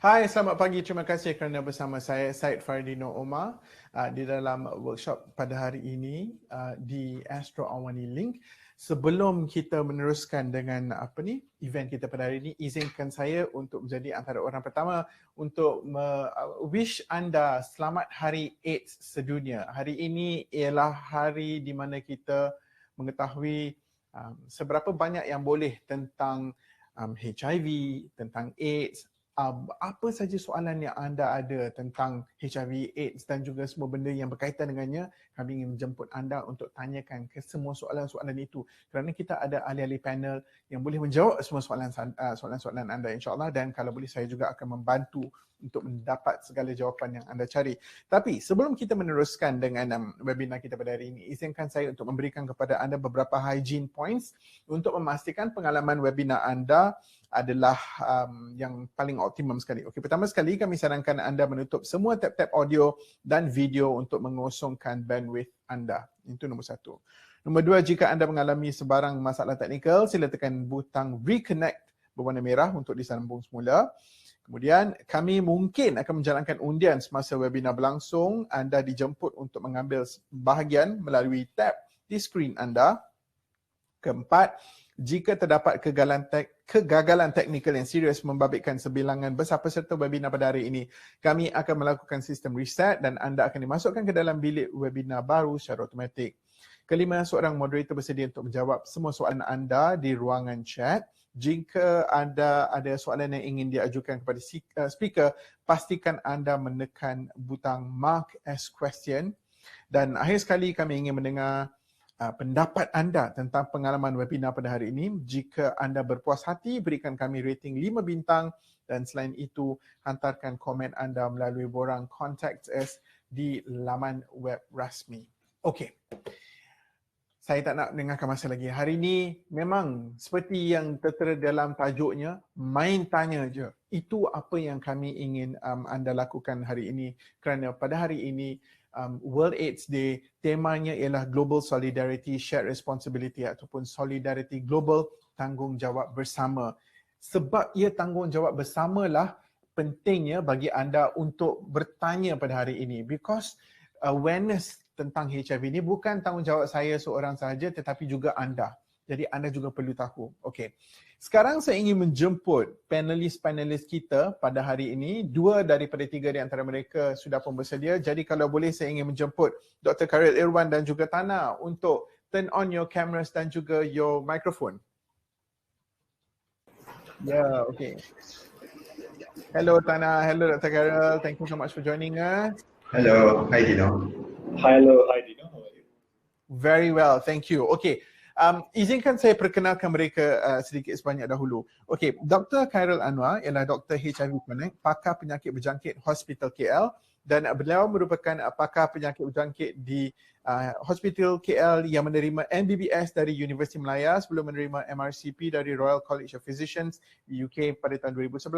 Hai, selamat pagi. Terima kasih kerana bersama saya, Syed Fardino Omar, di dalam workshop pada hari ini di Astro AWANI LINC. Sebelum kita meneruskan dengan event kita pada hari ini, izinkan saya untuk menjadi antara orang pertama untuk wish anda selamat Hari AIDS Sedunia. Hari ini ialah hari di mana kita mengetahui seberapa banyak yang boleh tentang HIV, tentang AIDS, apa saja soalan yang anda ada tentang HIV, AIDS dan juga semua benda yang berkaitan dengannya, kami ingin menjemput anda untuk tanyakan ke semua soalan-soalan itu kerana kita ada ahli-ahli panel yang boleh menjawab semua soalan-soalan anda insyaAllah, dan kalau boleh saya juga akan membantu untuk mendapat segala jawapan yang anda cari. Tapi sebelum kita meneruskan dengan webinar kita pada hari ini, izinkan saya untuk memberikan kepada anda beberapa hygiene points untuk memastikan pengalaman webinar anda adalah yang paling optimum sekali. Okey, pertama sekali kami sarankan anda menutup semua tab-tab audio dan video untuk mengosongkan bandwidth anda. Itu nombor satu. Nombor dua, jika anda mengalami sebarang masalah teknikal, sila tekan butang reconnect berwarna merah untuk disambung semula. Kemudian kami mungkin akan menjalankan undian semasa webinar berlangsung. Anda dijemput untuk mengambil bahagian melalui tab di skrin anda. Keempat, jika terdapat kegagalan teknikal yang serius membabitkan sebilangan besar peserta webinar pada hari ini, kami akan melakukan sistem reset dan anda akan dimasukkan ke dalam bilik webinar baru secara automatik. Kelima, seorang moderator bersedia untuk menjawab semua soalan anda di ruangan chat. Jika anda ada soalan yang ingin diajukan kepada speaker, pastikan anda menekan butang mark as question. Dan akhir sekali, kami ingin mendengar pendapat anda tentang pengalaman webinar pada hari ini. Jika anda berpuas hati, berikan kami rating 5 bintang dan selain itu, hantarkan komen anda melalui borang Contact Us di laman web rasmi. Okey. Saya tak nak dengarkan masa lagi. Hari ini memang seperti yang tertera dalam tajuknya, main tanya je. Itu apa yang kami ingin anda lakukan hari ini kerana pada hari ini World AIDS Day, temanya ialah Global Solidarity Shared Responsibility ataupun Solidarity Global, Tanggung Jawab Bersama. Sebab ia tanggungjawab bersamalah pentingnya bagi anda untuk bertanya pada hari ini, because awareness tentang HIV ini bukan tanggungjawab saya seorang sahaja tetapi juga anda. Jadi anda juga perlu tahu. Okey. Sekarang saya ingin menjemput panelis-panelis kita pada hari ini. 2 daripada 3 di antara mereka sudah pun bersedia. Jadi kalau boleh saya ingin menjemput Dr. Hari Irwan dan juga Tana untuk turn on your cameras dan juga your microphone. Ya, okey. Hello Tana, hello Dr. Carol. Thank you so much for joining us. Hello, hi Dino. Hello, hi Dino. How are you? Very well, thank you. Okey. Izinkan saya perkenalkan mereka sedikit sebanyak dahulu. Okey, Dr. Khairul Anwar ialah Dr. HIV Connect, pakar penyakit berjangkit Hospital KL, dan beliau merupakan pakar penyakit berjangkit di Hospital KL yang menerima MBBS dari Universiti Malaya sebelum menerima MRCP dari Royal College of Physicians di UK pada tahun 2011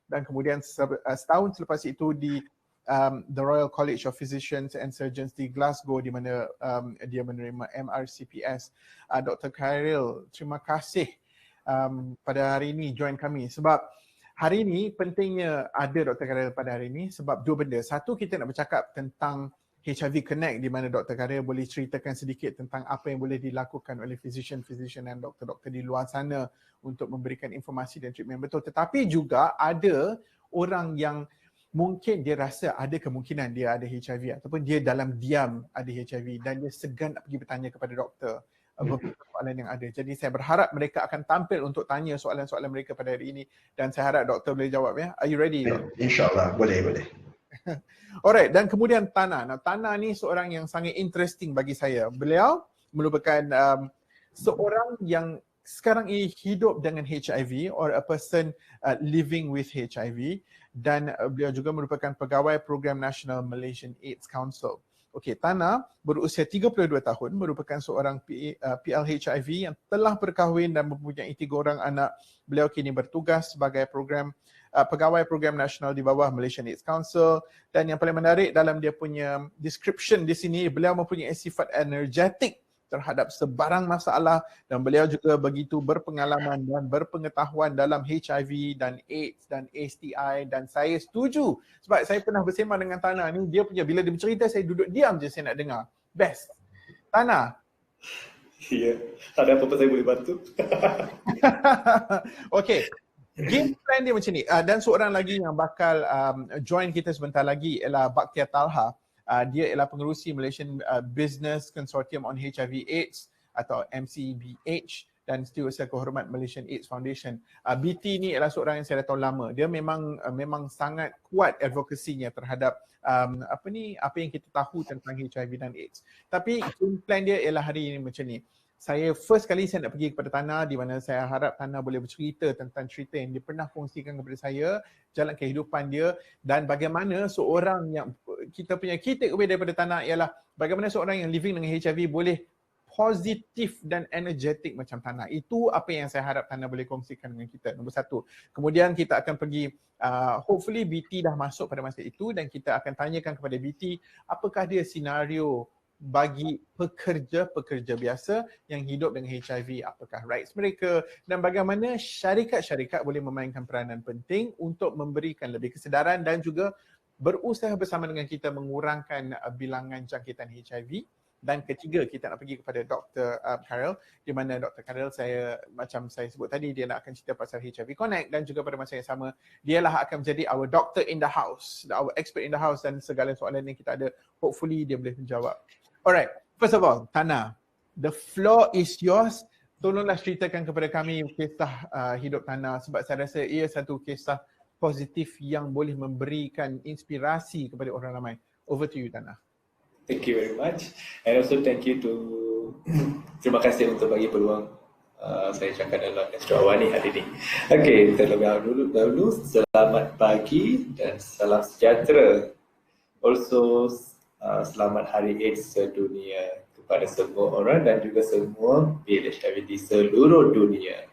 dan kemudian setahun selepas itu di the Royal College of Physicians and Surgeons di Glasgow di mana dia menerima MRCPS. Dr. Khairul, terima kasih pada hari ini join kami sebab hari ini pentingnya ada Dr. Khairul pada hari ini sebab dua benda. Satu, kita nak bercakap tentang HIV Connect di mana Dr. Khairul boleh ceritakan sedikit tentang apa yang boleh dilakukan oleh physician dan doktor-doktor di luar sana untuk memberikan informasi dan treatment betul. Tetapi juga ada orang yang mungkin dia rasa ada kemungkinan dia ada HIV ataupun dia dalam diam ada HIV dan dia segan nak pergi bertanya kepada doktor beberapa soalan yang ada. Jadi saya berharap mereka akan tampil untuk tanya soalan-soalan mereka pada hari ini dan saya harap doktor boleh jawab ya. Are you ready? InsyaAllah, boleh. Alright, dan kemudian Tana. Nah, Tana ni seorang yang sangat interesting bagi saya. Beliau merupakan seorang yang sekarang ini hidup dengan HIV or a person living with HIV dan beliau juga merupakan pegawai program nasional Malaysian AIDS Council. Okey, Tana berusia 32 tahun, merupakan seorang PLHIV yang telah berkahwin dan mempunyai 3 orang anak. Beliau kini bertugas sebagai pegawai program nasional di bawah Malaysian AIDS Council dan yang paling menarik dalam dia punya description di sini, beliau mempunyai sifat energetik terhadap sebarang masalah dan beliau juga begitu berpengalaman dan berpengetahuan dalam HIV dan AIDS dan STI, dan saya setuju sebab saya pernah bersema dengan Tana ni, dia punya bila dia bercerita saya duduk diam je, saya nak dengar. Best. Tana. Ya, ada apa-apa saya boleh bantu? Okay. Game plan dia macam ni. Dan seorang lagi yang bakal join kita sebentar lagi ialah Baktia Talha. Dia ialah pengerusi Malaysian Business Consortium on HIV AIDS atau MCBH dan Setiausaha Kehormat Malaysian AIDS Foundation. BT ni ialah seorang yang saya dah tahu lama. Dia memang sangat kuat advokasinya terhadap apa yang kita tahu tentang HIV dan AIDS. Tapi game plan dia ialah hari ini macam ni. First kali saya nak pergi kepada Tana, di mana saya harap Tana boleh bercerita tentang cerita yang dia pernah kongsikan kepada saya, jalan kehidupan dia, dan bagaimana seorang yang kita punya key takeaway daripada Tana ialah bagaimana seorang yang living dengan HIV boleh positif dan energetik macam Tana. Itu apa yang saya harap Tana boleh kongsikan dengan kita, nombor satu. Kemudian kita akan pergi, hopefully BT dah masuk pada masa itu, dan kita akan tanyakan kepada BT apakah dia senario bagi pekerja-pekerja biasa yang hidup dengan HIV, apakah rights mereka dan bagaimana syarikat-syarikat boleh memainkan peranan penting untuk memberikan lebih kesedaran dan juga berusaha bersama dengan kita mengurangkan bilangan jangkitan HIV. Dan ketiga, kita nak pergi kepada Dr. Karel, di mana Dr. Karel macam saya sebut tadi, dia nak akan cerita pasal HIV Connect, dan juga pada masa yang sama dialah akan menjadi our doctor in the house, our expert in the house, dan segala soalan yang kita ada hopefully dia boleh menjawab. Alright, first of all, Tana, the floor is yours. Tolonglah ceritakan kepada kami kisah hidup Tana, sebab saya rasa ia satu kisah positif yang boleh memberikan inspirasi kepada orang ramai. Over to you, Tana. Thank you very much. And also thank you to terima kasih untuk bagi peluang saya cakap dalam Astro AWANI hari ini. Okay, terlebih dahulu selamat pagi dan salam sejahtera. Also selamat Hari AIDS Sedunia kepada semua orang dan juga semua HIV di seluruh dunia.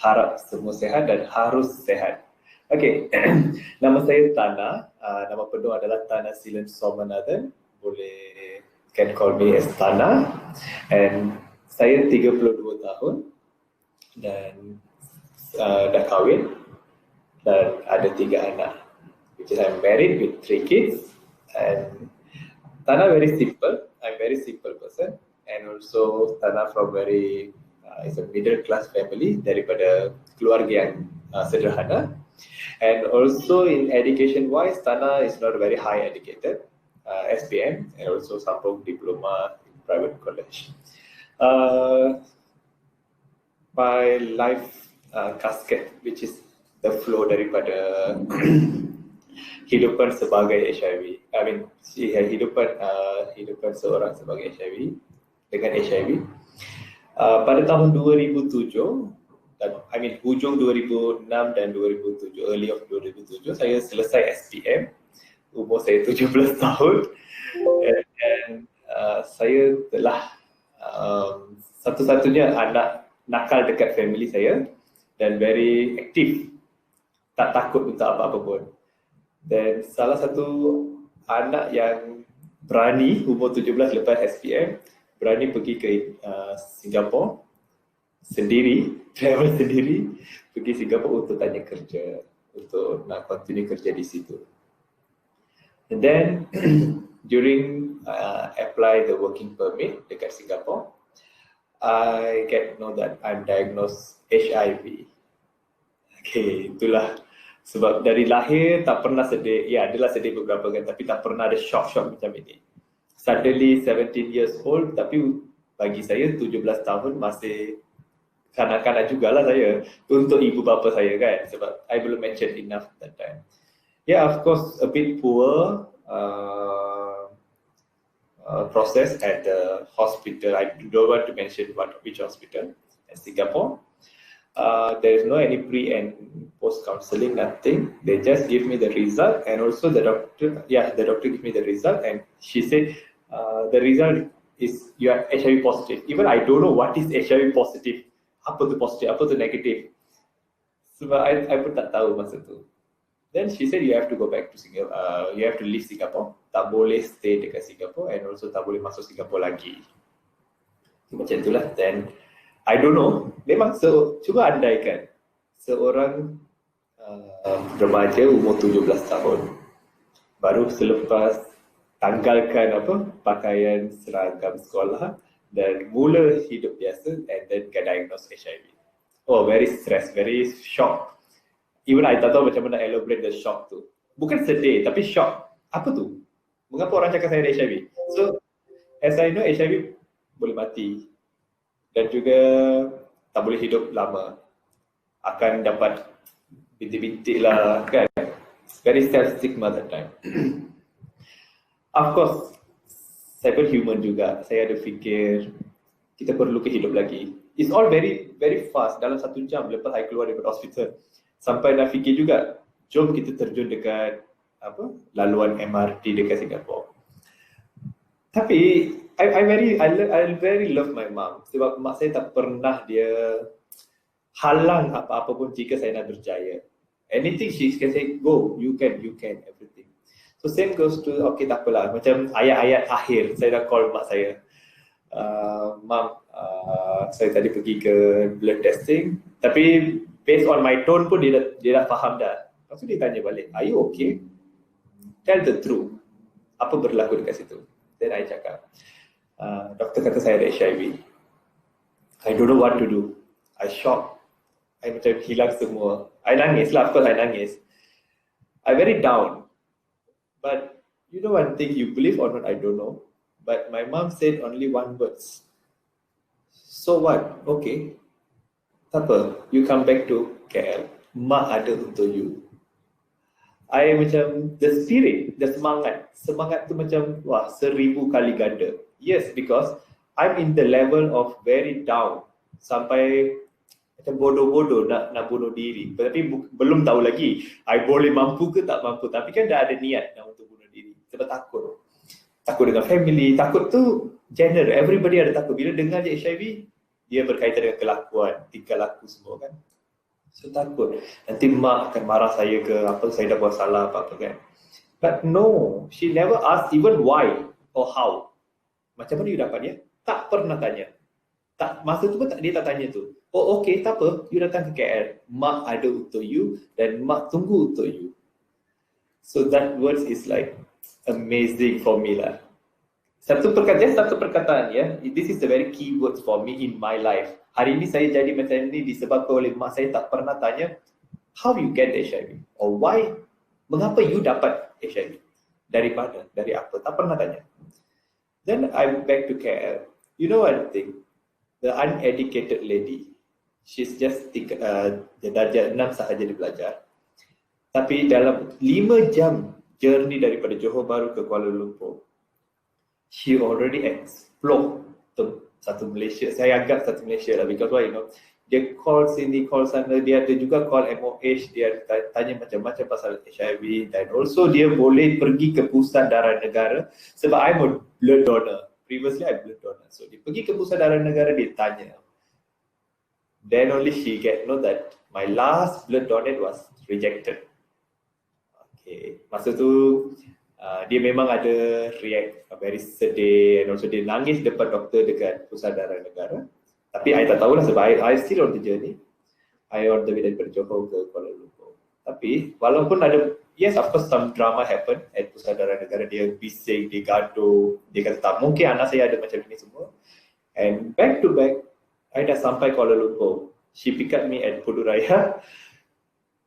Harap semua sehat dan harus sehat. Okay, nama saya Tana. Nama penuh adalah Tana Silen Somanathan. Boleh can call me as Tana. And saya 32 tahun dan dah kahwin dan ada 3 anak. Which is I'm married with 3 kids. And Tana very simple. I'm very simple person. And also Tana from is a middle class family, daripada keluarga yang sederhana. And also in education wise, Tana is not very high educated. SPM and also sambung diploma in private college. My life casket, which is the flow daripada hidupan sebagai HIV. I mean, hidupan seorang sebagai HIV dengan HIV. Pada tahun 2007, hujung 2006 dan 2007, early of 2007, saya selesai SPM. Umur saya 17 tahun dan saya telah satu-satunya anak nakal dekat family saya dan very aktif, tak takut untuk apa-apa pun. Dan salah satu anak yang berani umur 17 lepas SPM, berani pergi ke Singapura sendiri, travel sendiri, pergi Singapura untuk tanya kerja, untuk nak continue kerja di situ. And then during apply the working permit dekat Singapore, I get to know that I'm diagnosed HIV. Okay, itulah sebab dari lahir tak pernah sedih. Ya, adalah sedih beberapa kali, tapi tak pernah ada shock macam ini. Suddenly 17 years old, tapi bagi saya 17 tahun masih kanak-kanak jugalah saya untuk ibu bapa saya kan, sebab I belum mention enough that time. Yeah, of course, a bit poor process at the hospital. I don't want to mention which hospital in Singapore. There is no any pre and post counseling, nothing. They just give me the result, and also the doctor gave me the result, and she said the result is you are HIV positive. Even I don't know what is HIV positive. Apa tu positif, apa tu negatif. Sebab I pun tak tahu masa tu. Then she said you have to go back to Singapore, you have to leave Singapore, tak boleh stay dekat Singapore, and also tak boleh masuk Singapore lagi. Macam itulah. Then I don't know, memang cuba andaikan seorang remaja umur 17 tahun baru selepas tanggalkan pakaian seragam sekolah dan mula hidup biasa, and then get diagnosed HIV. Oh, very stressed, very shocked. Even I tak tahu macam mana elaborate the shock tu. Bukan sedih, tapi shock. Apa tu? Mengapa orang cakap saya ada HIV? So, as I know, HIV boleh mati dan juga tak boleh hidup lama. Akan dapat bintik-bintik lah kan. Very stigma that time. Of course, saya pun human juga. Saya ada fikir kita perlu kehidup lagi. It's all very very fast. Dalam 1 jam lepas saya keluar daripada hospital, sampai nak fikir juga, jom kita terjun dekat laluan MRT dekat Singapura. Tapi I very love my mom, sebab mak saya tak pernah dia halang apa-apa pun jika saya nak berjaya. Anything she can say, go, you can, everything. So same goes to, okay tak apalah, macam ayat-ayat akhir saya dah call mak saya. Mom, saya tadi pergi ke blood testing, tapi based on my tone pun dia dah faham dah. Lepas tu dia tanya balik, are you okay? Tell the truth. Apa berlaku dekat situ? Then I cakap, doktor kata saya ada HIV. I don't know what to do. I shocked. I macam hilang semua. I nangis lah, of course I nangis. I very down. But you know one thing, you believe or not, I don't know. But my mom said only one words. So what? Okay. Tak apa, you come back to KL. Mak ada untuk you. I macam, the spirit, the semangat tu macam, wah, 1000 kali ganda. Yes, because I'm in the level of very down. Sampai macam bodoh-bodoh nak bunuh diri. Tapi belum tahu lagi, I boleh mampu ke tak mampu. Tapi kan dah ada niat nak untuk bunuh diri. Sebab takut. Takut dengan family, takut tu general, everybody ada takut. Bila dengar je HIV, dia berkaitan dengan kelakuan, tingkah laku semua kan. So takut, nanti mak akan marah saya ke apa, saya dah buat salah apa-apa kan. But no, she never asked even why or how. Macam mana you dapat dia? Tak pernah tanya. Tak, masa tu pun dia tak tanya tu. Oh okay, tak apa, you datang ke KL. Mak ada untuk you dan mak tunggu untuk you. So that words is like amazing for me lah. Satu perkataan ya. This is the very key words for me in my life. Hari ini saya jadi macam ini disebabkan oleh mak saya tak pernah tanya how you get HIV or why, mengapa you dapat HIV, dari apa, tak pernah tanya. Then I'm back to KL. You know one thing, the uneducated lady, she's just darjah 6 sahaja dia belajar. Tapi dalam 5 jam journey daripada Johor Bahru ke Kuala Lumpur, she already explore satu Malaysia. Saya anggap satu Malaysia lah, because why, you know, dia call sini, call sana, dia ada juga call MOH, dia tanya macam-macam pasal HIV, dan also dia boleh pergi ke pusat darah negara sebab I'm a blood donor. Previously I'm blood donor. So dia pergi ke pusat darah negara, dia tanya. Then only she get know that my last blood donate was rejected. Okay, masa tu dia memang ada react very sedih, and also dia nangis depan doktor dekat pusat darah negara. Tapi I tak tahulah sebab I still on the journey. I on the way daripada Johor ke Kuala Lumpur. Tapi walaupun ada, yes of course some drama happen at pusat darah negara, dia bising, dia gaduh, dia kata tak mungkin anak saya ada macam ini semua. And back to back, I dah sampai Kuala Lumpur. She pick up me at Pudu Raya.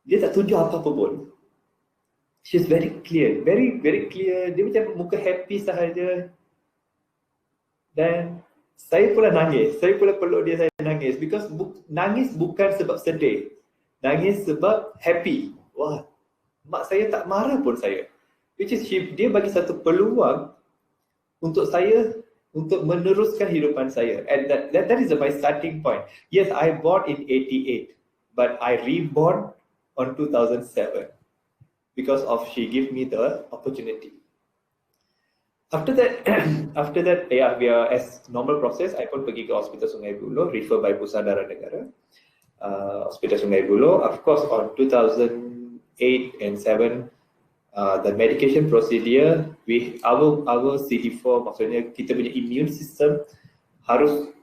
Dia tak tunjuk apa-apa pun. She's very clear, very clear. Dia macam muka happy sahaja. Dan saya pula nangis. Saya pula peluk dia, saya nangis. Because nangis bukan sebab sedih. Nangis sebab happy. Wah, mak saya tak marah pun saya. Which is dia bagi satu peluang untuk saya untuk meneruskan hidupan saya. And that is my starting point. Yes, I born in 88, but I reborn on 2007. Because of she give me the opportunity. After that, yeah, we are as normal process. I pun pergi ke Hospital Sungai Buloh, refer by Pusat Darah Negara. Hospital Sungai Buloh. Of course, on 2008 and 7, the medication procedure, our CD4, maksudnya kita punya immune system harus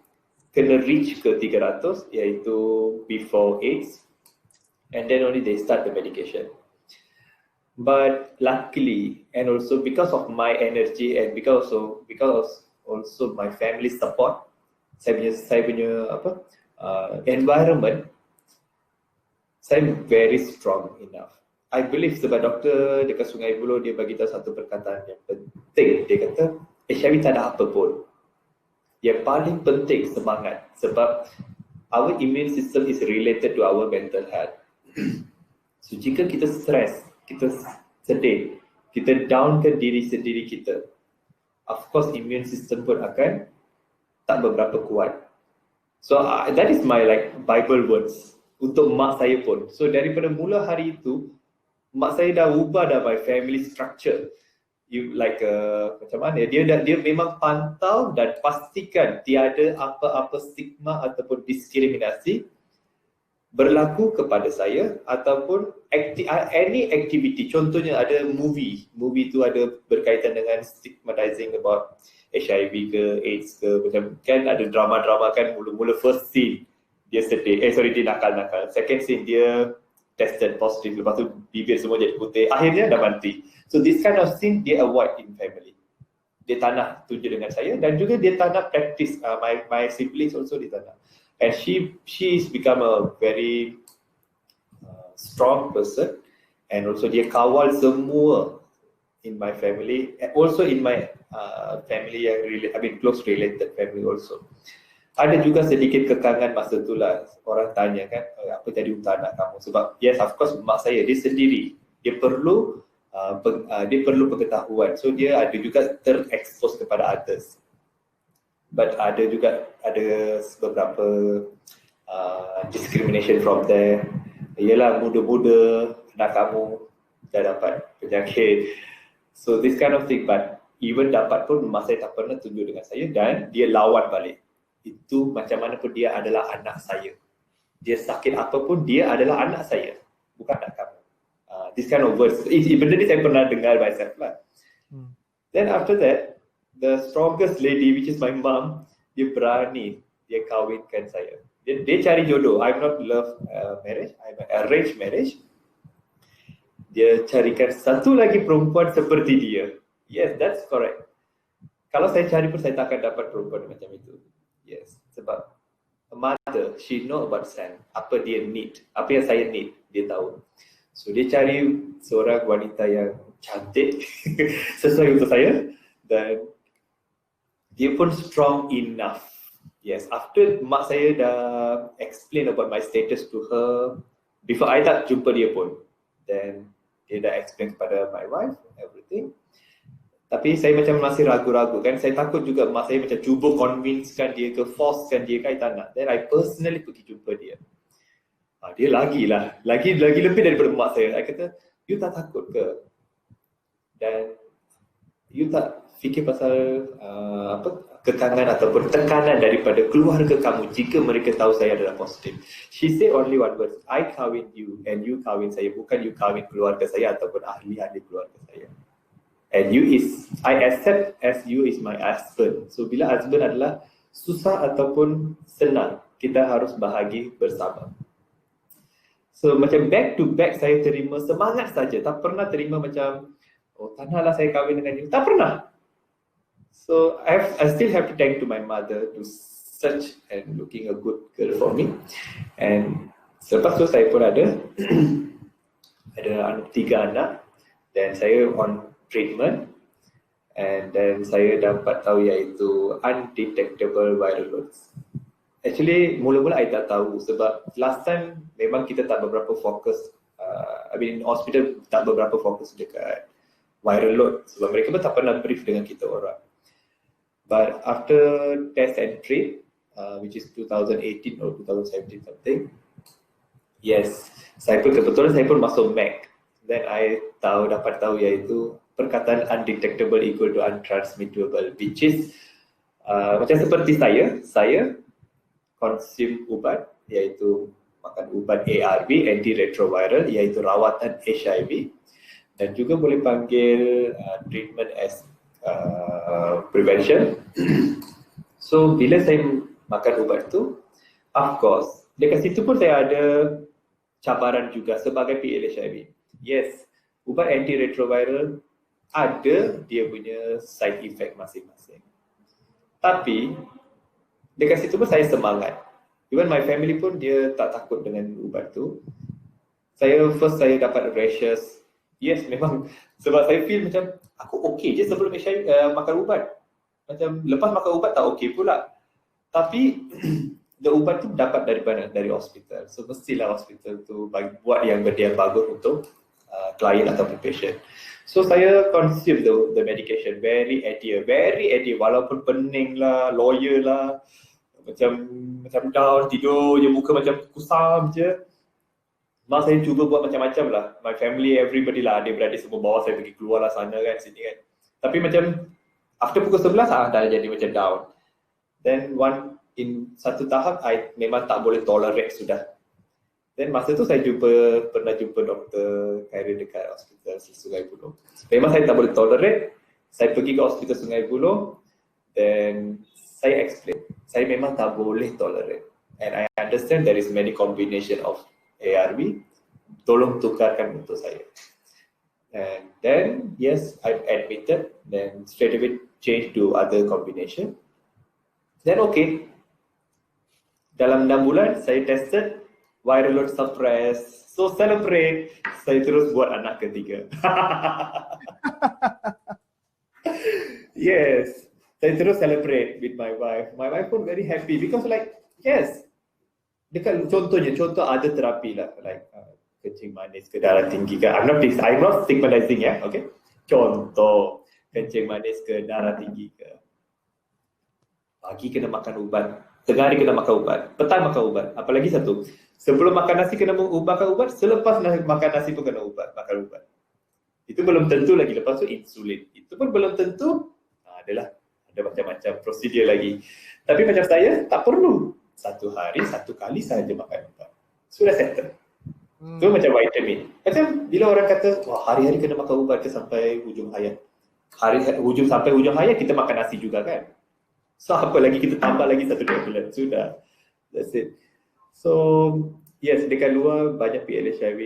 kena reach ke 300, iaitu before AIDS, and then only they start the medication. But luckily, and also because of my energy and because also my family support, saya punya environment, saya very strong enough. I believe sebab doktor dekat Sungai Buloh dia bagi tahu satu perkataan yang penting. Dia kata HIV tak ada apa pun. Yang paling penting semangat, sebab our immune system is related to our mental health. So jika kita stres, kita sedih, kita downkan diri sendiri kita, of course immune system pun akan tak beberapa kuat. So that is my Bible words untuk mak saya pun. So daripada mula hari itu, mak saya dah ubah dah my family structure. Macam mana, dia memang pantau dan pastikan tiada apa-apa stigma ataupun diskriminasi berlaku kepada saya ataupun any activity. Contohnya ada movie tu ada berkaitan dengan stigmatizing about HIV ke AIDS ke, macam kan ada drama-drama kan, mula-mula first scene dia sedih, dia nakal-nakal, second scene dia tested positive, lepas tu bibir semua jadi putih, akhirnya dah mati. So this kind of scene dia avoid in family. Dia tak nak tunjuk dengan saya, dan juga dia tak nak practice. My siblings also dia tak nak. And she's become a very strong person, and also dia kawal semua in my family, and also in my family yang close related family also. Ada juga sedikit kekangan masa tu lah, orang tanya kan, apa jadi untuk anak kamu? Sebab yes, of course mak saya dia sendiri, dia perlu pengetahuan, so dia ada juga terekspos kepada others. But ada beberapa discrimination from there. Ialah muda-muda, anak kamu dah dapat penyakit. So this kind of thing, but even dapat pun mak saya tak pernah tunjuk dengan saya, dan dia lawan balik. Itu macam mana pun dia adalah anak saya. Dia sakit apapun, dia adalah anak saya, bukan anak kamu. This kind of words, benda ni saya pernah dengar myself lah. Then after that, the strongest lady, which is my mom, dia berani, dia kahwinkan saya. Dia cari jodoh. I'm not love marriage, I'm arranged marriage. Dia carikan satu lagi perempuan seperti dia. Yes, that's correct. Kalau saya cari pun saya tak akan dapat perempuan macam itu. Yes, sebab a mother, she know about son, apa dia need, apa yang saya need, dia tahu. So dia cari seorang wanita yang cantik sesuai untuk saya, dan dia pun strong enough. Yes, after mak saya dah explain about my status to her, before I tak jumpa dia pun, then dia dah explain kepada my wife everything. Tapi saya macam masih ragu-ragu kan, saya takut juga mak saya macam cuba convincekan dia ke, forcekan dia kan, tak nak. Then I personally pergi jumpa dia. Dia lagi lebih daripada mak saya. I kata, you tak takut ke? Dan you tak fikir pasal kekangan ataupun tekanan daripada keluarga kamu jika mereka tahu saya adalah positif? She say only one word, I kahwin you and you kahwin saya, bukan you kahwin keluarga saya ataupun ahli-ahli keluarga saya. And I accept as you is my husband. So bila husband adalah susah ataupun senang, kita harus bahagi bersama. So macam back to back saya terima semangat saja, tak pernah terima macam tak naklah saya kahwin dengan you, tak pernah. So I still have to thank to my mother to search and looking a good girl for me. And selepas tu saya pun ada 3 anak, dan saya on treatment, and then saya dapat tahu iaitu undetectable viral loads. Actually mula-mula saya tak tahu, sebab last time memang kita tak beberapa fokus, hospital tak beberapa fokus dekat viral load, sebab mereka pun tak pernah brief dengan kita orang. But after test and treat, which is 2018 or 2017 something, yes, kebetulan saya pun masuk MAC. Then I dapat tahu iaitu perkataan undetectable equal to untransmittable, which is macam seperti saya consume ubat, iaitu makan ubat ARV, antiretroviral, iaitu rawatan HIV, dan juga boleh panggil treatment as prevention. So bila saya makan ubat tu, of course, dekat situ pun saya ada cabaran juga sebagai PL HIV. Yes, ubat antiretroviral ada dia punya side effect masing-masing. Tapi dekat situ pun saya semangat. Even my family pun dia tak takut dengan ubat tu. Saya dapat rashes. Yes, memang sebab saya feel macam aku okay je sebelum HIV, makan ubat. Macam lepas makan ubat tak okay pula. Tapi the ubat tu dapat dari hospital. So mestilah hospital tu buat yang benda yang bagus untuk klien ataupun patient. So saya consume the medication very adhere walaupun pening lah, lawyer lah, macam down, tidur je, muka macam kusam je. Mak saya cuba buat macam-macam lah. My family, everybody lah, adik-beradik semua bawa saya pergi keluar lah sana kan, sini kan. Tapi macam after pukul 11 dah jadi macam down. Then satu tahap I memang tak boleh tolerate sudah. Then masa tu saya pernah jumpa doktor career dekat hospital Sungai Buloh. Memang saya tak boleh tolerate. Saya pergi ke hospital Sungai Buloh. Then saya explain. Saya memang tak boleh tolerate. And I understand there is many combination of ARV. Tolong tukarkan untuk saya. And then yes, I admitted. Then straight away change to other combination. Then okay. Dalam 6 bulan saya tested, viral load suppress. So celebrate. Saya terus buat anak ketiga. Yes. Saya terus celebrate with my wife. My wife pun very happy because like, yes. Contoh ada terapi lah. Like kencing manis ke darah tinggi ke. I'm not stigmatizing ya. Okay. Contoh kencing manis ke darah tinggi ke. Pagi kena makan ubat. Tengah hari kena makan ubat. Petang makan ubat. Apalagi satu. Sebelum makan nasi kena makan ubat. Selepas makan nasi pun kena makan ubat. Itu belum tentu lagi. Lepas tu insulin. Itu pun belum tentu. Ada macam-macam prosedur lagi. Tapi macam saya, tak perlu. Satu hari, satu kali sahaja makan ubat. Sudah settle. Itu macam vitamin. Macam bila orang kata, wah hari-hari kena makan ubat ke sampai hujung hayat. Sampai hujung hayat kita makan nasi juga kan. So apa lagi kita tambah lagi satu tablet. Sudah. That's it. So yes, dekat luar banyak PL HIV.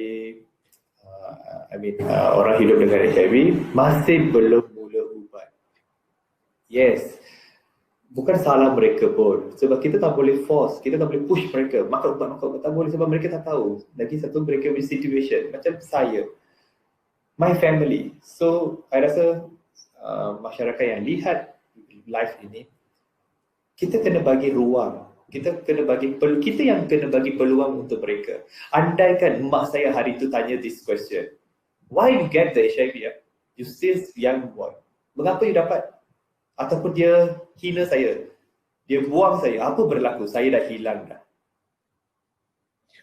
Orang hidup dengan HIV masih belum mula ubat. Yes, bukan salah mereka pun. Sebab kita tak boleh force, kita tak boleh push mereka makan ubat, tak boleh sebab mereka tak tahu. Lagi satu mereka punya situation. Macam saya, my family. So, I rasa masyarakat yang lihat live ini, kita kena bagi ruang. Kita yang kena bagi peluang untuk mereka. Andaikan mak saya hari itu tanya this question, why you get the HIV? You still young boy. Mengapa you dapat? Ataupun dia hina saya, dia buang saya, apa berlaku? Saya dah hilang dah.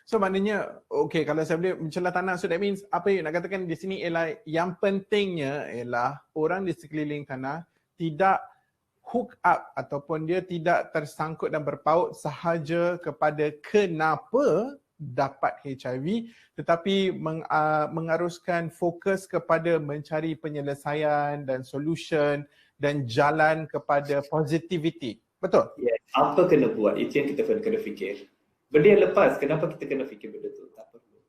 So maknanya, okay, kalau saya boleh mencelah tanah, so that means apa yang nak katakan di sini ialah yang pentingnya ialah orang di sekeliling tanah tidak hook up ataupun dia tidak tersangkut dan berpaut sahaja kepada kenapa dapat HIV, tetapi mengaruskan fokus kepada mencari penyelesaian dan solution dan jalan kepada positivity. Betul? Yes. Apa kena buat? Itu yang kita kena fikir. Benda yang lepas, kenapa kita kena fikir benda tu? Tak perlu.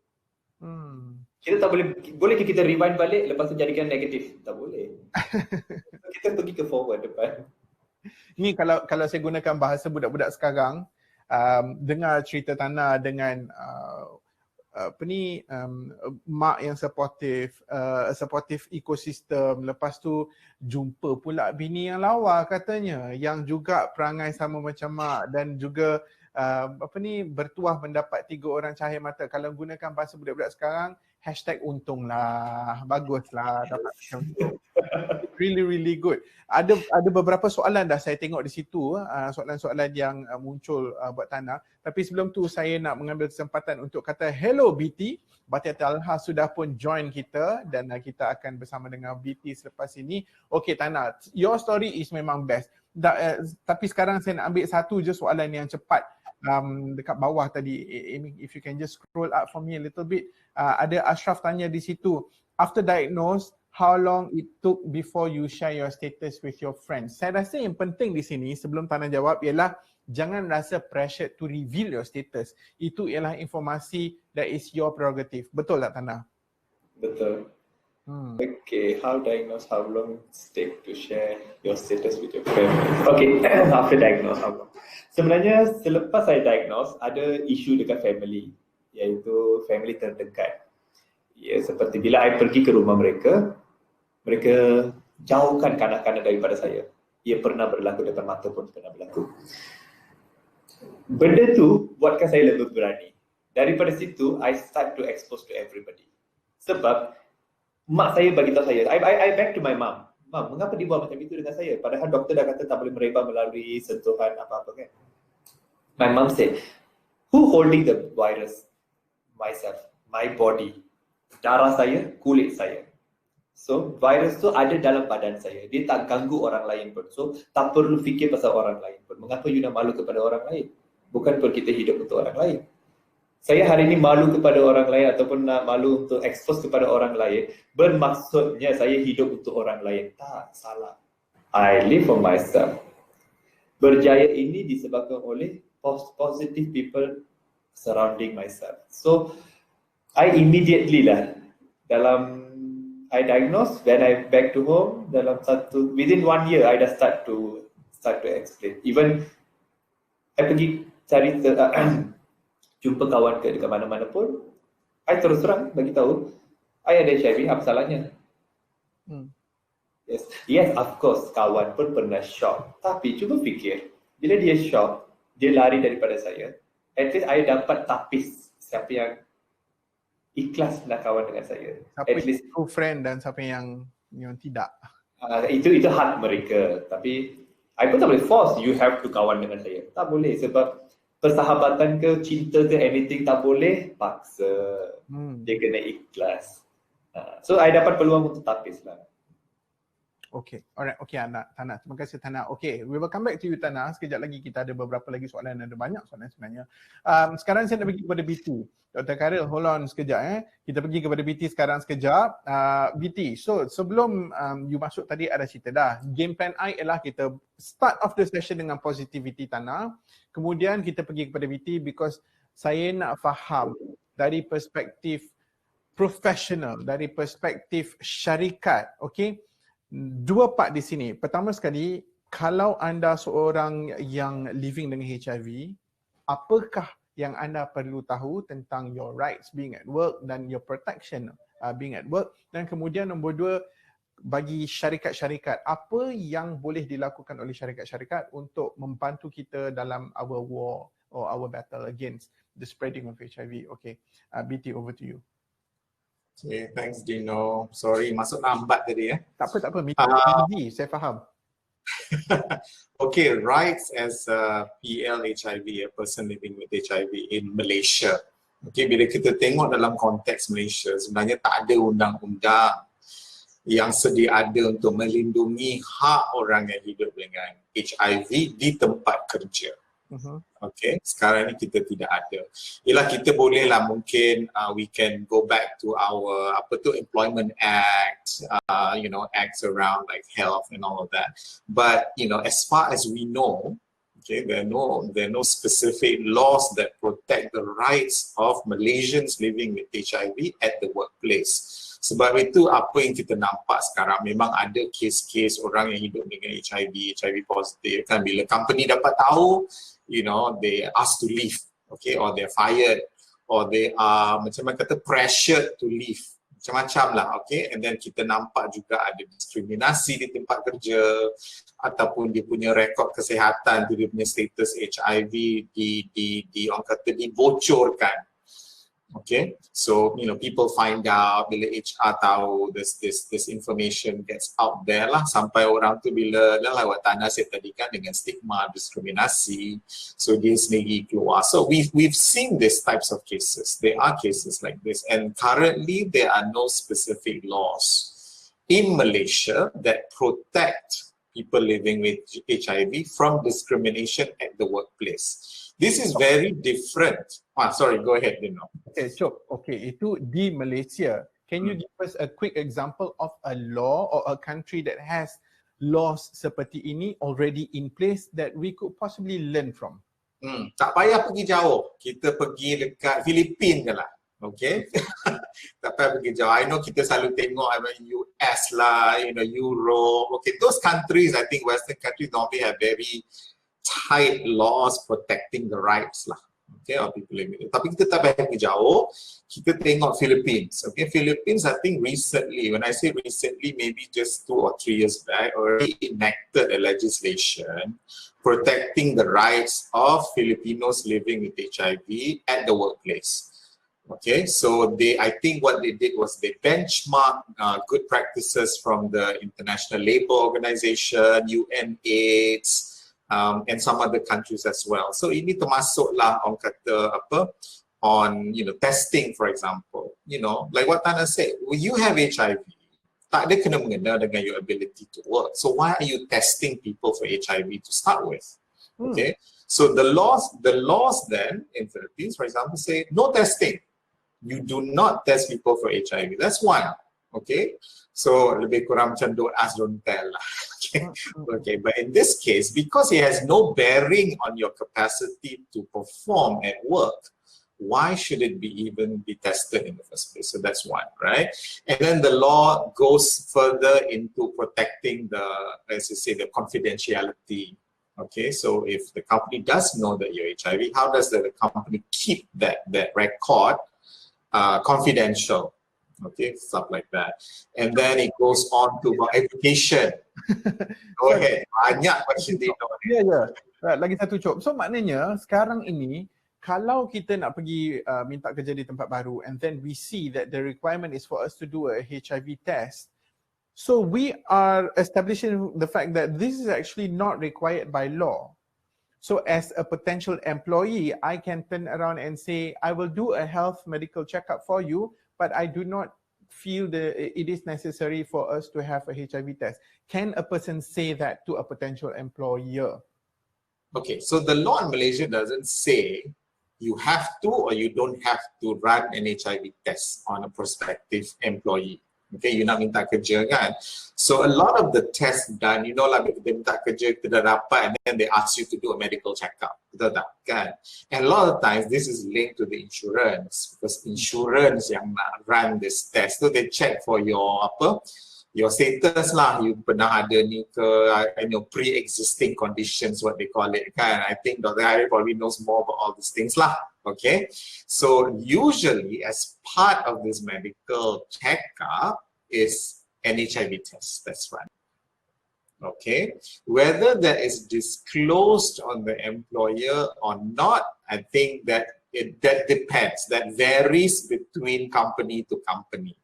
Kita tak boleh kita rewind balik lepas tu jadikan negatif? Tak boleh. Kita pergi ke forward depan. Ni kalau saya gunakan bahasa budak-budak sekarang, dengar cerita Tana dengan mak yang supportive ekosistem, lepas tu jumpa pula bini yang lawa katanya yang juga perangai sama macam mak dan juga bertuah mendapat 3 orang cahaya mata. Kalau gunakan bahasa budak-budak sekarang, #untunglah, baguslah dapat macam tu. Really good. Ada beberapa soalan dah saya tengok di situ, soalan-soalan yang muncul buat Tana. Tapi sebelum tu saya nak mengambil kesempatan untuk kata hello BT. Batia Talha sudah pun join kita dan kita akan bersama dengan BT selepas ini. Okay Tana, your story is memang best. Tapi sekarang saya nak ambil satu je soalan yang cepat. Dekat bawah tadi, if you can just scroll up for me a little bit. Ada Ashraf tanya di situ, after diagnosed, how long it took before you share your status with your friends? Saya rasa yang penting di sini sebelum Tana jawab ialah jangan rasa pressured to reveal your status. Itu ialah informasi that is your prerogative. Betul tak Tana? Betul. Okay, how diagnose, how long take to share your status with your family? Okay, after diagnose, how long? Sebenarnya selepas saya diagnose, ada isu dekat family, iaitu family terdekat. Ya, seperti bila saya pergi ke rumah mereka, mereka jauhkan kanak-kanak daripada saya. Ia pernah berlaku, depan mata pun pernah berlaku. Benda tu buatkan saya lebih berani. Daripada situ, I start to expose to everybody. Sebab mak saya bagi tahu saya, I back to my mom. Mom, mengapa dia buat macam itu dengan saya? Padahal doktor dah kata tak boleh merebak melalui sentuhan apa-apa kan. My mom said, who holding the virus? Myself, my body. Darah saya, kulit saya. So, virus tu ada dalam badan saya. Dia tak ganggu orang lain pun. So, tak perlu fikir pasal orang lain pun. Mengapa you nak malu kepada orang lain? Bukan pun kita hidup untuk orang lain. Saya hari ini malu kepada orang lain ataupun nak malu untuk expose kepada orang lain, bermaksudnya saya hidup untuk orang lain. Tak, salah. I live for myself. Berjaya ini disebabkan oleh positive people surrounding myself. So, I immediately lah, I diagnose, when I back to home, within 1 year, I dah start to explain. Even, I pergi cari jumpa kawan dekat mana-mana pun, I terus terang bagi tahu, I ada HIV, apa salahnya? Yes, of course, kawan pun pernah shock. Tapi cuba fikir, bila dia shock, dia lari daripada saya, at least I dapat tapis siapa yang ikhlas nak kawan dengan saya. Siapa at least true friend dan siapa yang tidak. Itu hak mereka. Tapi, I pun tak boleh force you have to kawan dengan saya. Tak boleh sebab persahabatan ke, cinta ke, anything tak boleh paksa. Dia kena ikhlas. So, I dapat peluang untuk tapis lah. Okay, alright. Okay, Tana. Terima kasih Tana. Okay, we will come back to you Tana. Sekejap lagi kita ada beberapa lagi soalan, ada banyak soalan sebenarnya. Sekarang saya nak pergi kepada BT. Dr. Karil, hold on sekejap. Kita pergi kepada BT sekarang sekejap. BT, so sebelum you masuk tadi ada cerita dah. Game plan I ialah kita start off the session dengan positivity Tana. Kemudian kita pergi kepada BT because saya nak faham dari perspektif profesional, dari perspektif syarikat, okay? Dua part di sini. Pertama sekali, kalau anda seorang yang living dengan HIV, apakah yang anda perlu tahu tentang your rights being at work dan your protection being at work? Dan kemudian nombor dua, bagi syarikat-syarikat, apa yang boleh dilakukan oleh syarikat-syarikat untuk membantu kita dalam our war or our battle against the spreading of HIV? Okay, BT, over to you. Okay, thanks Dino. Sorry, masuk lambat tadi . Tak apa, meeting saya faham. Okay, rights as a PL HIV, a person living with HIV in Malaysia. Okay, bila kita tengok dalam konteks Malaysia, sebenarnya tak ada undang-undang yang sedia ada untuk melindungi hak orang yang hidup dengan HIV di tempat kerja. Okay, sekarang ni kita tidak ada. Ialah kita bolehlah mungkin we can go back to our Employment Act, acts around like health and all of that. But as far as we know, okay, there are no specific laws that protect the rights of Malaysians living with HIV at the workplace. Sebab itu apa yang kita nampak sekarang, memang ada kes-kes orang yang hidup dengan HIV positif kan, bila company dapat tahu, they asked to leave, okay, or they're fired, or they are macam kata pressured to leave, macam-macam lah, okay. And then kita nampak juga ada diskriminasi di tempat kerja, ataupun dia punya rekod kesihatan, dia punya status HIV orang kata dibocorkan. Okay, so people find out, bila HR tahu, this information gets out there lah, sampai orang tu bila lewat tanah saya tadi kan, dengan stigma, diskriminasi, so dia sendiri keluar. So we've seen these types of cases. There are cases like this, and currently there are no specific laws in Malaysia that protect people living with HIV from discrimination at the workplace. This is very different. Sorry, go ahead, Dino. Okay, sure. Okay, itu di Malaysia. Can you give us a quick example of a law or a country that has laws seperti ini already in place that we could possibly learn from? Tak payah pergi jauh. Kita pergi dekat Filipina je lah. Okay? Tak payah pergi jauh. I know kita selalu tengok US lah, Europe. Okay, those countries, I think Western countries normally have very tight laws protecting the rights lah. Okay, of people living. Tapi kita tak payah pergi jauh. Kita tengok Philippines. Okay, Philippines, I think recently, when I say recently, maybe just 2 or 3 years back, already enacted a legislation protecting the rights of Filipinos living with HIV at the workplace. Okay, so I think what they did was they benchmarked good practices from the International Labour Organization, UNAIDS, and some other countries as well. So ini termasuklah orang kata on testing, for example. Like what Tana said, when you have HIV, tak ada kena mengena dengan your ability to work. So why are you testing people for HIV to start with? Okay, so the laws then in Philippines, for example, say no testing. You do not test people for HIV. That's one. Okay, so lebih kurang macam don't ask, don't tell lah. Okay, but in this case, because it has no bearing on your capacity to perform at work, why should it even be tested in the first place? So that's one, right? And then the law goes further into protecting the, as you say, the confidentiality. Okay, so if the company does know that you're HIV, how does the company keep that record confidential? Okay, stuff like that. And then it goes on to education. Go ahead. Banyak question dia. Ya. Lagi satu cop. So maknanya sekarang ini kalau kita nak pergi minta kerja di tempat baru and then we see that the requirement is for us to do a HIV test, so we are establishing the fact that this is actually not required by law. So as a potential employee, I can turn around and say, I will do a health medical checkup for you, but I do not feel that it is necessary for us to have a HIV test. Can a person say that to a potential employer? Okay, so the law in Malaysia doesn't say you have to or you don't have to run an HIV test on a prospective employee. Okay, you nak minta kerja kan. So a lot of the tests done, lah bila kita minta kerja, kita dah dapat and then they ask you to do a medical checkup. Betul tak kan? And a lot of times this is linked to the insurance because insurance yang nak run this test. So they check for your your status lah, you pernah ada ni ke, pre-existing conditions, what they call it kan. I think Dr. Hari probably knows more about all these things lah. Okay, so usually as part of this medical checkup is an HIV test that's run. Okay, whether that is disclosed on the employer or not, I think that that depends. That varies between company to company.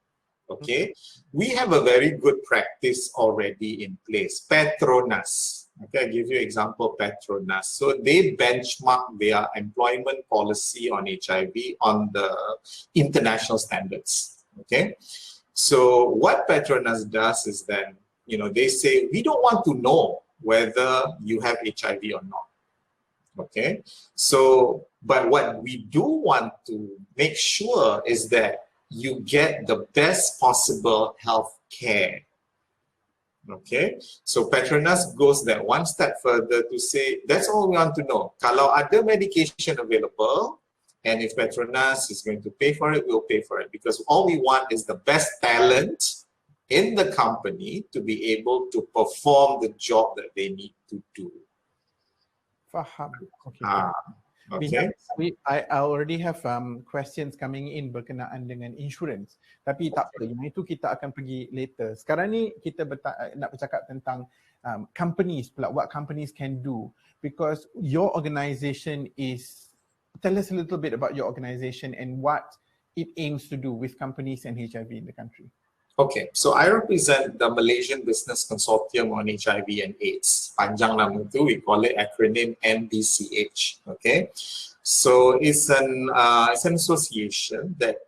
Okay, we have a very good practice already in place. Petronas. Okay, I'll give you example Petronas. So they benchmark their employment policy on HIV on the international standards. Okay, so what Petronas does is then, they say, we don't want to know whether you have HIV or not. Okay, so, but what we do want to make sure is that you get the best possible health care. Okay, so Petronas goes that one step further to say, that's all we want to know. Kalau ada medication available, and if Petronas is going to pay for it, we'll pay for it. Because all we want is the best talent in the company to be able to perform the job that they need to do. Faham. Okay. Okay. I already have questions coming in berkenaan dengan insurance. Tapi tak apa, yang itu kita akan pergi later. Sekarang ni kita nak bercakap tentang companies pula, what companies can do. Because your organisation is, tell us a little bit about your organisation and what it aims to do with companies and HIV in the country. Okay, so I represent the Malaysian Business Consortium on HIV and AIDS. Panjang nama tu, we call it acronym MBCH. Okay, so it's an association that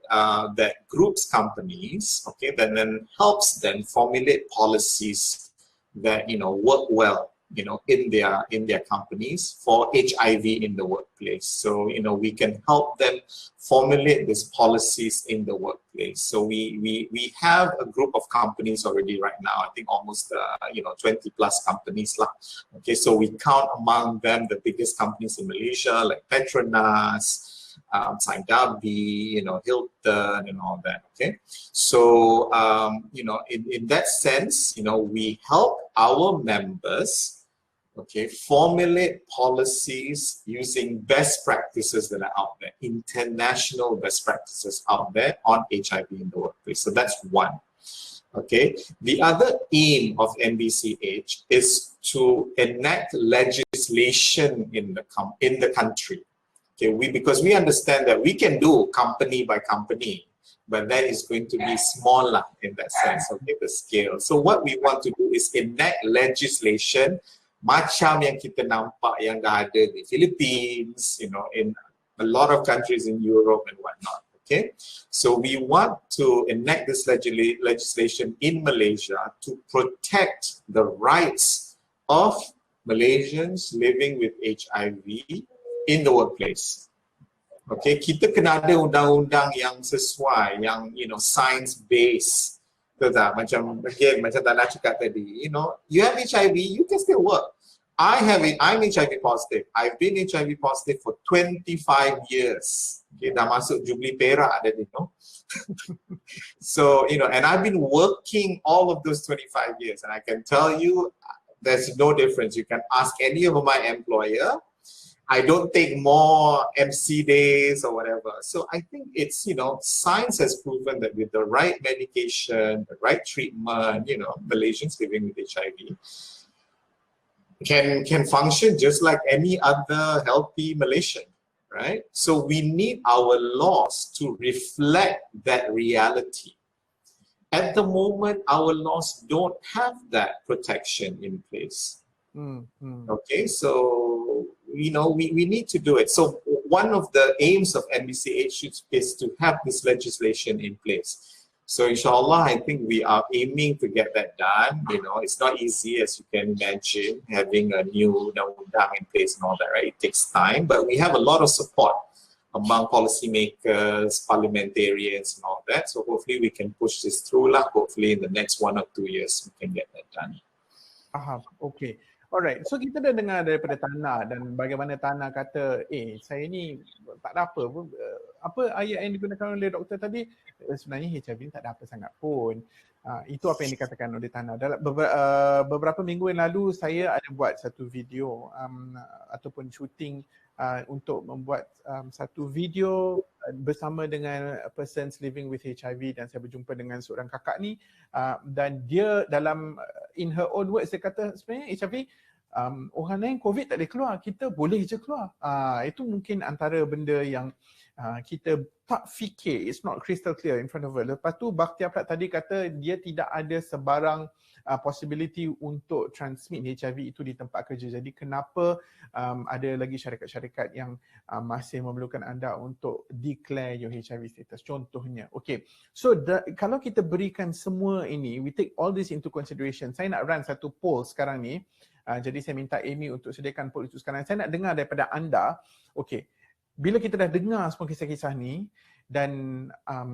groups companies, okay, that then helps them formulate policies that work well in their companies for HIV in the workplace. So, we can help them formulate these policies in the workplace. So we have a group of companies already right now, I think almost 20 plus companies lah. Okay, so we count among them the biggest companies in Malaysia like Petronas, Saidabi, Hilton and all that. Okay, so in that sense, we help our members, okay, formulate policies using best practices that are out there, international best practices out there on HIV in the workplace. So that's one. Okay, the other aim of MBCH is to enact legislation in the country. Okay, because we understand that we can do company by company, but that is going to be smaller in that sense, okay, the scale. So what we want to do is enact legislation macam yang kita nampak yang dah ada di Philippines, in a lot of countries in Europe and whatnot. Okay, so we want to enact this legislation in Malaysia to protect the rights of Malaysians living with HIV in the workplace. Okay, kita kena ada undang-undang yang sesuai, yang science based. Betul, macam Tana cakap tadi, you have HIV, you can still work. I'm HIV positive. I've been HIV positive for 25 years. Okay, dah masuk Jubilee Perak tadi, So, and I've been working all of those 25 years, and I can tell you, there's no difference. You can ask any of my employer. I don't take more MC days or whatever. So I think it's, science has proven that with the right medication, the right treatment, Malaysians living with HIV can function just like any other healthy Malaysian, right? So we need our laws to reflect that reality. At the moment, our laws don't have that protection in place. Okay, so we need to do it. So one of the aims of NBCH is to have this legislation in place. So inshallah, I think we are aiming to get that done. It's not easy, as you can imagine, having a new undang-undang in place and all that, right? It takes time, but we have a lot of support among policymakers, parliamentarians and all that. So hopefully we can push this through lah. Hopefully in the next 1 or 2 years we can get that done. Okay. Alright, so kita dah dengar daripada Tana dan bagaimana Tana kata, saya ni tak ada apa. Apa ayat yang digunakan oleh doktor tadi, sebenarnya HIV ni tak ada apa sangat pun. Itu apa yang dikatakan oleh Tana. Dalam beberapa minggu yang lalu, saya ada buat satu video ataupun shooting untuk membuat satu video bersama dengan persons living with HIV, dan saya berjumpa dengan seorang kakak ni dan dia dalam in her own words dia kata sebenarnya HIV orang lain COVID tak boleh keluar, kita boleh je keluar. Itu mungkin antara benda yang kita tak fikir, it's not crystal clear in front of her. Lepas tu Bakhtiar pula tadi kata dia tidak ada sebarang possibility untuk transmit HIV itu di tempat kerja. Jadi kenapa ada lagi syarikat-syarikat yang masih memerlukan anda untuk declare your HIV status contohnya. Okay, so kalau kita berikan semua ini, we take all this into consideration. Saya nak run satu poll sekarang ni. Jadi saya minta Amy untuk sediakan poll itu sekarang. Saya nak dengar daripada anda. Okay, bila kita dah dengar semua kisah-kisah ni dan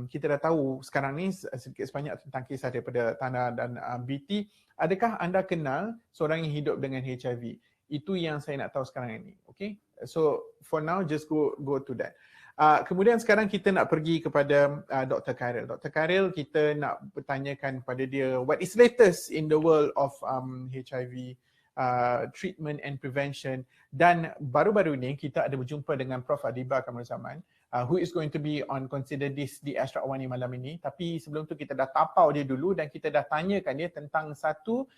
kita dah tahu sekarang ni sedikit sebanyak tentang kisah daripada Tana dan BT, adakah anda kenal seorang yang hidup dengan HIV? Itu yang saya nak tahu sekarang ini. Okay, so for now just go to that. Kemudian sekarang kita nak pergi kepada Dr. Khairil. Dr. Khairil, kita nak bertanyakan kepada dia what is latest in the world of HIV treatment and prevention. Dan baru-baru ni kita ada berjumpa dengan Prof. Adiba Kamaruzzaman who is going to be on Consider This di Astro AWANI malam ini. Tapi sebelum tu kita dah tapau dia dulu dan kita dah tanyakan dia tentang satu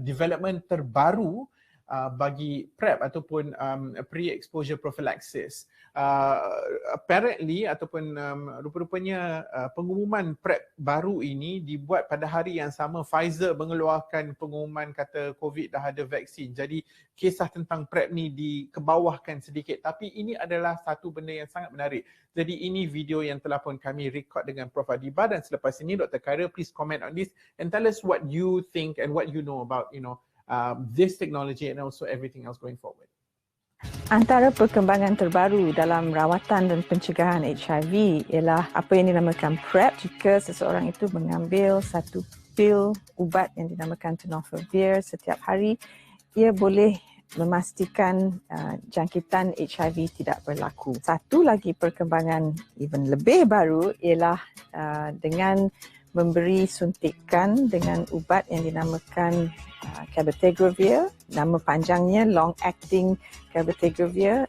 development terbaru bagi PrEP ataupun pre-exposure prophylaxis. Apparently ataupun rupa-rupanya pengumuman PrEP baru ini dibuat pada hari yang sama Pfizer mengeluarkan pengumuman kata COVID dah ada vaksin. Jadi kisah tentang PrEP ni dikebawahkan sedikit, tapi ini adalah satu benda yang sangat menarik. Jadi ini video yang telah pun kami record dengan Prof Adiba, dan selepas ini Dr. Khairil, please comment on this and tell us what you think and what you know about this technology and also everything else going forward. Antara perkembangan terbaru dalam rawatan dan pencegahan HIV ialah apa yang dinamakan PrEP. Jika seseorang itu mengambil satu pil ubat yang dinamakan tenofovir setiap hari, ia boleh memastikan jangkitan HIV tidak berlaku. Satu lagi perkembangan even lebih baru ialah dengan memberi suntikan dengan ubat yang dinamakan cabotegravir. Nama panjangnya long acting cabotegravir.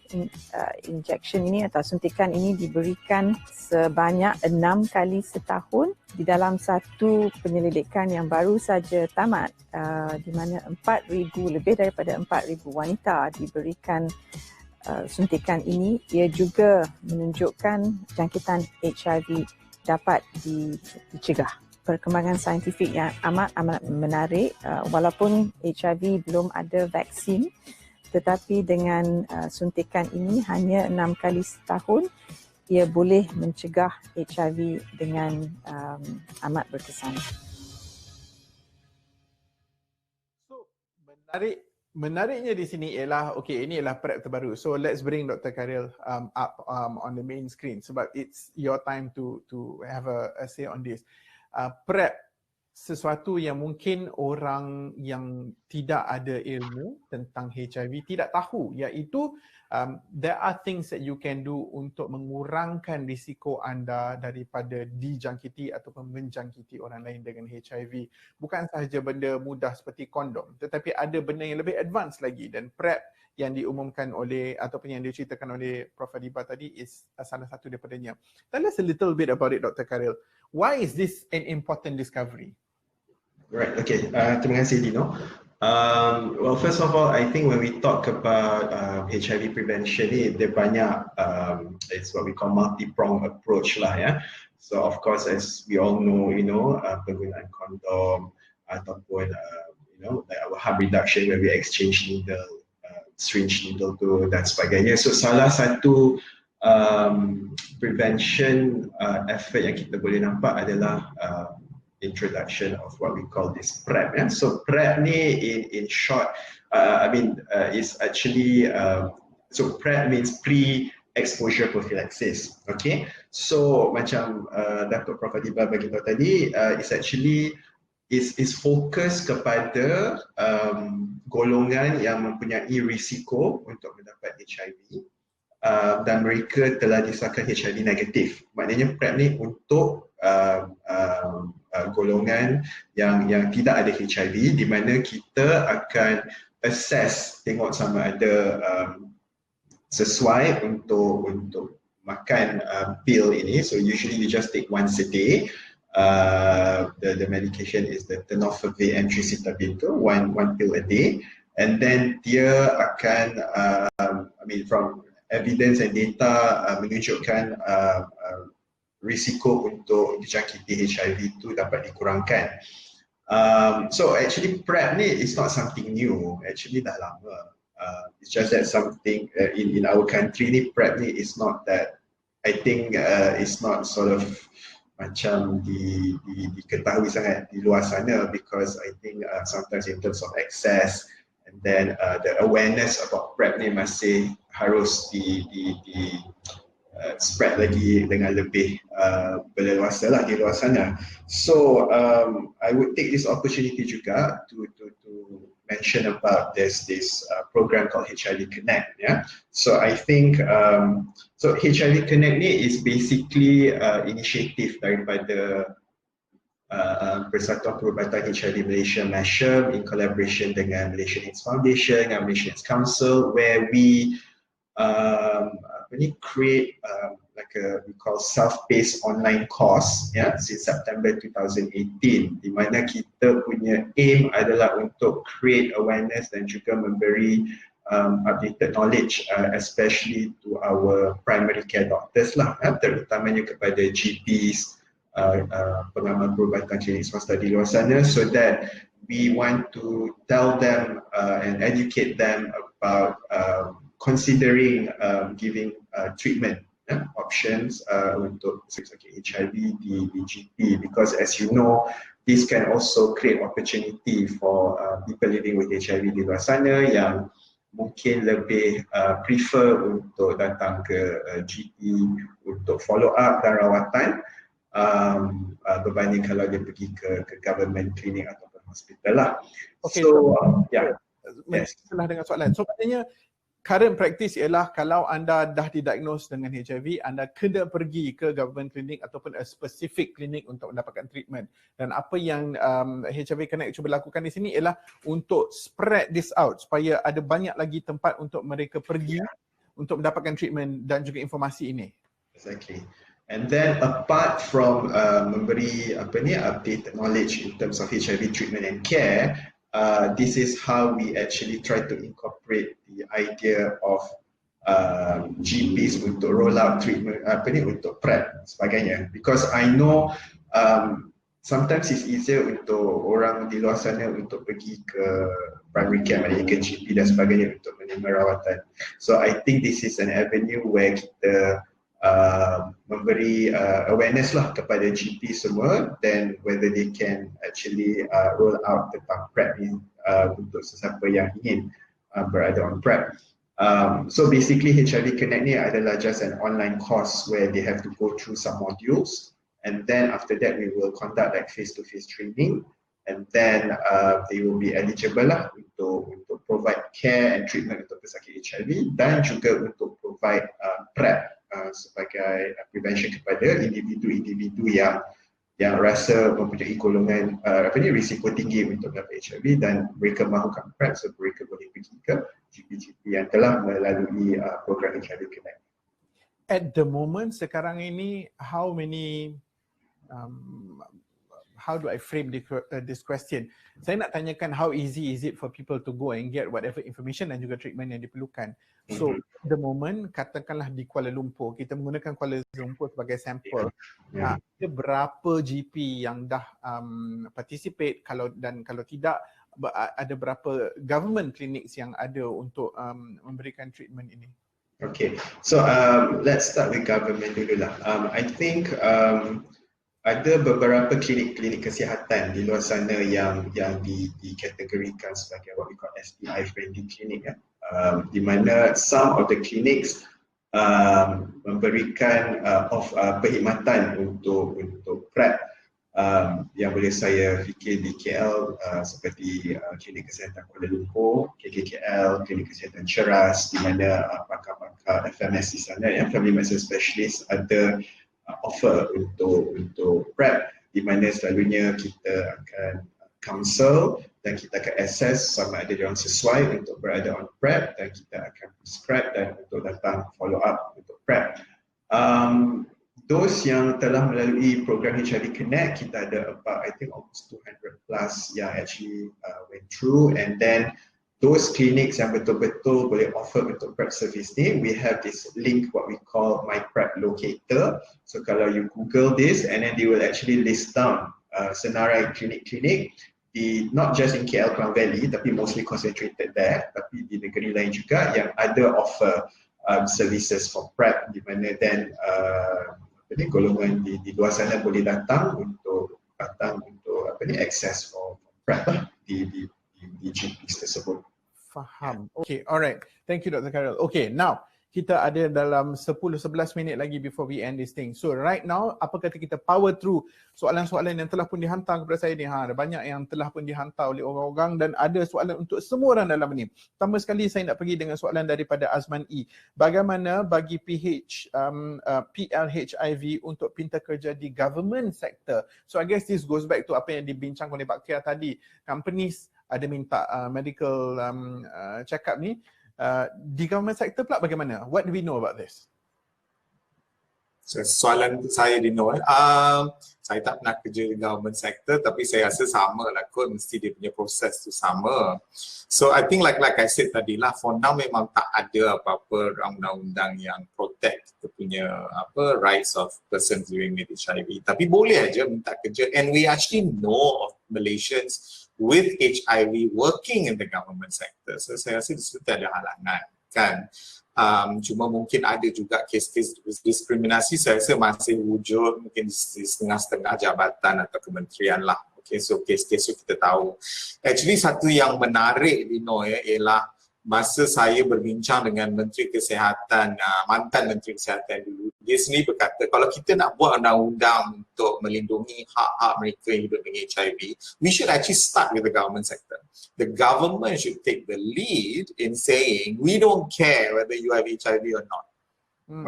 Injection ini atau suntikan ini diberikan sebanyak 6 kali setahun di dalam satu penyelidikan yang baru saja tamat, di mana 4,000, lebih daripada 4,000 wanita diberikan suntikan ini. Ia juga menunjukkan jangkitan HIV dapat dicegah. Perkembangan saintifik yang amat menarik, walaupun HIV belum ada vaksin, tetapi dengan suntikan ini hanya 6 kali setahun, ia boleh mencegah HIV dengan amat berkesan. So menariknya di sini ialah, ini ialah PrEP terbaru. So let's bring Dr. Khairil up on the main screen sebab it's your time to have a say on this. PrEP, sesuatu yang mungkin orang yang tidak ada ilmu tentang HIV tidak tahu, iaitu there are things that you can do untuk mengurangkan risiko anda daripada dijangkiti ataupun menjangkiti orang lain dengan HIV. Bukan sahaja benda mudah seperti kondom, tetapi ada benda yang lebih advance lagi, dan PrEP yang diumumkan oleh ataupun yang diceritakan oleh Prof Adiba tadi is salah satu daripadanya. Tell us a little bit about it, Dr. Khairil. Why is this an important discovery? Right, okay. Terima kasih, Dino. Well, first of all, I think when we talk about HIV prevention, there banyak, it's what we call multi-pronged approach lah, ya. So of course, as we all know, penggunaan kondom ataupun like our harm reduction where we exchange needle, syringe needle tu dan sebagainya. So salah satu prevention effort yang kita boleh nampak adalah introduction of what we call this PrEP. Yeah? So PrEP ni in short, is actually, so PrEP means pre-exposure prophylaxis. Okay, so macam Datuk Prof Adiba bagi tahu tadi, is actually is fokus kepada golongan yang mempunyai risiko untuk mendapat HIV dan mereka telah disahkan HIV negatif. Maknanya PrEP ni untuk golongan yang tidak ada HIV, di mana kita akan assess, tengok sama ada sesuai untuk makan pil ini. So usually we just take once a day. The medication is the tenofovir and tricitabine, one pill a day, and then dia akan from evidence and data menunjukkan risiko untuk dijangkiti HIV itu dapat dikurangkan. So actually PrEP ni is not something new, actually dah lama. It's just that something in our country ni, PrEP ni is not that, I think it's not sort of macam diketahui sangat di luar sana, because I think sometimes in terms of access and then the awareness about PrEP ni masih harus di spread lagi dengan lebih berleluasa lah di luar sana. So I would take this opportunity juga to mention about this program called HIV Connect. Yeah, so I think so HIV Connect ni is basically initiative daripada Persatuan Perubatan HIV Malaysia (MASHM) in collaboration dengan Malaysian AIDS Foundation and Malaysian AIDS Council, where we create we call self-paced online course since September 2018, di mana kita punya aim adalah untuk create awareness dan juga memberi updated knowledge especially to our primary care doctors lah, terutamanya kepada GPs, pengamal perubatan klinik swasta di luar sana, so that we want to tell them and educate them about considering giving treatment options untuk pesakit HIV di GP, because as you know, this can also create opportunity for people living with HIV di luar sana yang mungkin lebih prefer untuk datang ke GP untuk follow up dan rawatan berbanding kalau dia pergi ke government clinic ataupun hospital lah. Okay, so setelah dengan soalan, so maknanya current practice ialah kalau anda dah didiagnose dengan HIV, anda kena pergi ke government clinic ataupun a specific clinic untuk mendapatkan treatment. Dan apa yang HIV Connect cuba lakukan di sini ialah untuk spread this out supaya ada banyak lagi tempat untuk mereka pergi untuk mendapatkan treatment dan juga informasi ini. Exactly. And then apart from memberi updated knowledge in terms of HIV treatment and care, this is how we actually try to incorporate the idea of GPs untuk roll out treatment untuk PrEP sebagainya, because I know sometimes it's easier untuk orang di luar sana untuk pergi ke primary care, ke GP dan sebagainya untuk menerima rawatan. So I think this is an avenue where kita memberi awareness lah kepada GP semua, then whether they can actually roll out tentang PrEP ni untuk sesiapa yang ingin berada on PrEP. So basically HIV Connect ni adalah just an online course where they have to go through some modules, and then after that we will conduct like face-to-face training, and then they will be eligible lah untuk provide care and treatment untuk pesakit HIV dan juga untuk provide PrEP sebagai prevention kepada individu-individu yang rasa mempunyai golongan risiko tinggi untuk mendapat HIV dan mereka mahukan PrEP, so mereka boleh pergi ke GP-GP yang telah melalui program HIV Connect. At the moment sekarang ini, how do I frame this question? Saya nak tanyakan how easy is it for people to go and get whatever information dan juga treatment yang diperlukan. So at the moment, katakanlah di Kuala Lumpur, kita menggunakan Kuala Lumpur sebagai sampel. Ada berapa GP yang dah participate, kalau tidak, ada berapa government clinics yang ada untuk memberikan treatment ini? Okay, so let's start with government dulu lah. I think ada beberapa klinik-klinik kesihatan di luar sana yang dikategorikan sebagai what we call STI friendly clinic, di mana some of the clinics memberikan perkhidmatan untuk PrEP yang boleh saya fikir di KL seperti klinik kesihatan Kuala Lumpur, KKKL, klinik kesihatan Ceras, di mana pakar-pakar FMS di sana, family medicine specialist, ada offer untuk PrEP, di mana selalunya kita akan counsel dan kita akan assess sama ada diorang sesuai untuk berada on PrEP, dan kita akan prescribe dan untuk datang follow up untuk PrEP. Those yang telah melalui program HIV Connect, kita ada about I think almost 200 plus yang actually went through, and then those clinics yang betul-betul boleh offer untuk PrEP service ni, we have this link what we call My PrEP Locator. So kalau you Google this, and then they will actually list down senarai klinik-klinik di not just in KL Klang Valley, tapi mostly concentrated there, tapi di negeri lain juga yang ada offer services for PrEP, di mana then golongan di luar sana boleh datang untuk access for PrEP di GPs tersebut. Faham. Okay, alright. Thank you Dr. Karel. Okay, now kita ada dalam 10-11 minit lagi before we end this thing. So right now, apa kata kita power through soalan-soalan yang telah pun dihantar kepada saya ni. Ada banyak yang telah pun dihantar oleh orang-orang dan ada soalan untuk semua orang dalam ni. Pertama sekali saya nak pergi dengan soalan daripada Azman E. Bagaimana bagi PLHIV untuk pinta kerja di government sector? So I guess this goes back to apa yang dibincang oleh Pak Kia tadi. Companies ada minta medical check-up ni. Di government sector pula bagaimana? What do we know about this? So, soalan saya Dino, saya tak pernah kerja di government sector tapi saya rasa sama lah kot, mesti dia punya proses tu sama. So I think like I said tadi lah, for now memang tak ada apa-apa undang-undang yang protect kita punya rights of persons living with HIV. Tapi boleh aja minta kerja, and we actually know of Malaysians with HIV working in the government sector. So saya rasa di situ tak ada halangan kan. Cuma mungkin ada juga kes-kes diskriminasi, saya rasa masih wujud mungkin di setengah-setengah jabatan atau kementerian lah. Okay, so kes-kes tu kita tahu. Actually satu yang menarik Dino ialah masa saya berbincang dengan Menteri Kesihatan, mantan Menteri Kesihatan dulu, dia sendiri berkata kalau kita nak buat undang-undang untuk melindungi hak-hak mereka yang hidup dengan HIV, we should actually start with the government sector. The government should take the lead in saying we don't care whether you have HIV or not.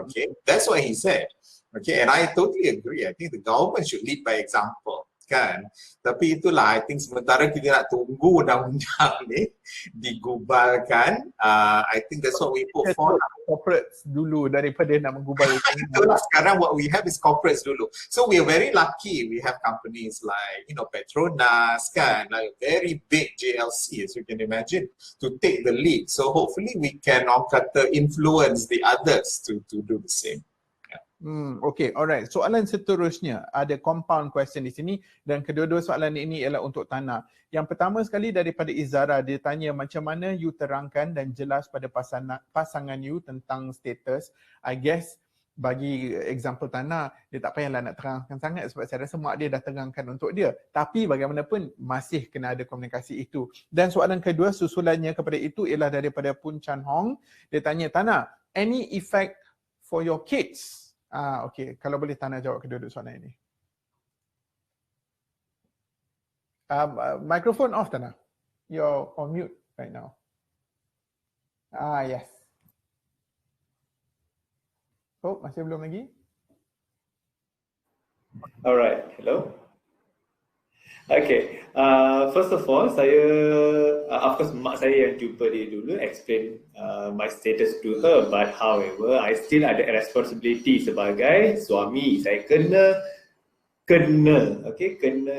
Okay, that's what he said. Okay, and I totally agree. I think the government should lead by example. Kan? Tapi itulah, I think sementara kita nak tunggu undang-undang ni digubalkan, I think that's what we put for. Corporates dulu daripada nak menggubal. Itulah, sekarang what we have is corporates dulu. So we are very lucky, we have companies like, Petronas, kan, like very big JLC, as you can imagine, to take the lead. So hopefully we can influence the others to do the same. Okay, alright. Soalan seterusnya, ada compound question di sini dan kedua-dua soalan ini ialah untuk Tana. Yang pertama sekali daripada Izara, dia tanya macam mana you terangkan dan jelas pada pasangan you tentang status. I guess bagi example Tana, dia tak payahlah nak terangkan sangat sebab saya rasa mak dia dah terangkan untuk dia. Tapi bagaimanapun masih kena ada komunikasi itu. Dan soalan kedua susulannya kepada itu ialah daripada Pun Chan Hong. Dia tanya, Tana, any effect for your kids? Okay, kalau boleh Tana jawab kedua-dua soalan ini. Microphone off Tana. You're on mute right now. Yes. Oh, masih belum lagi? Alright, hello. Okay, first of all, saya, of course mak saya yang jumpa dia dulu explain my status to her, but however, I still ada responsibility sebagai suami. Saya kena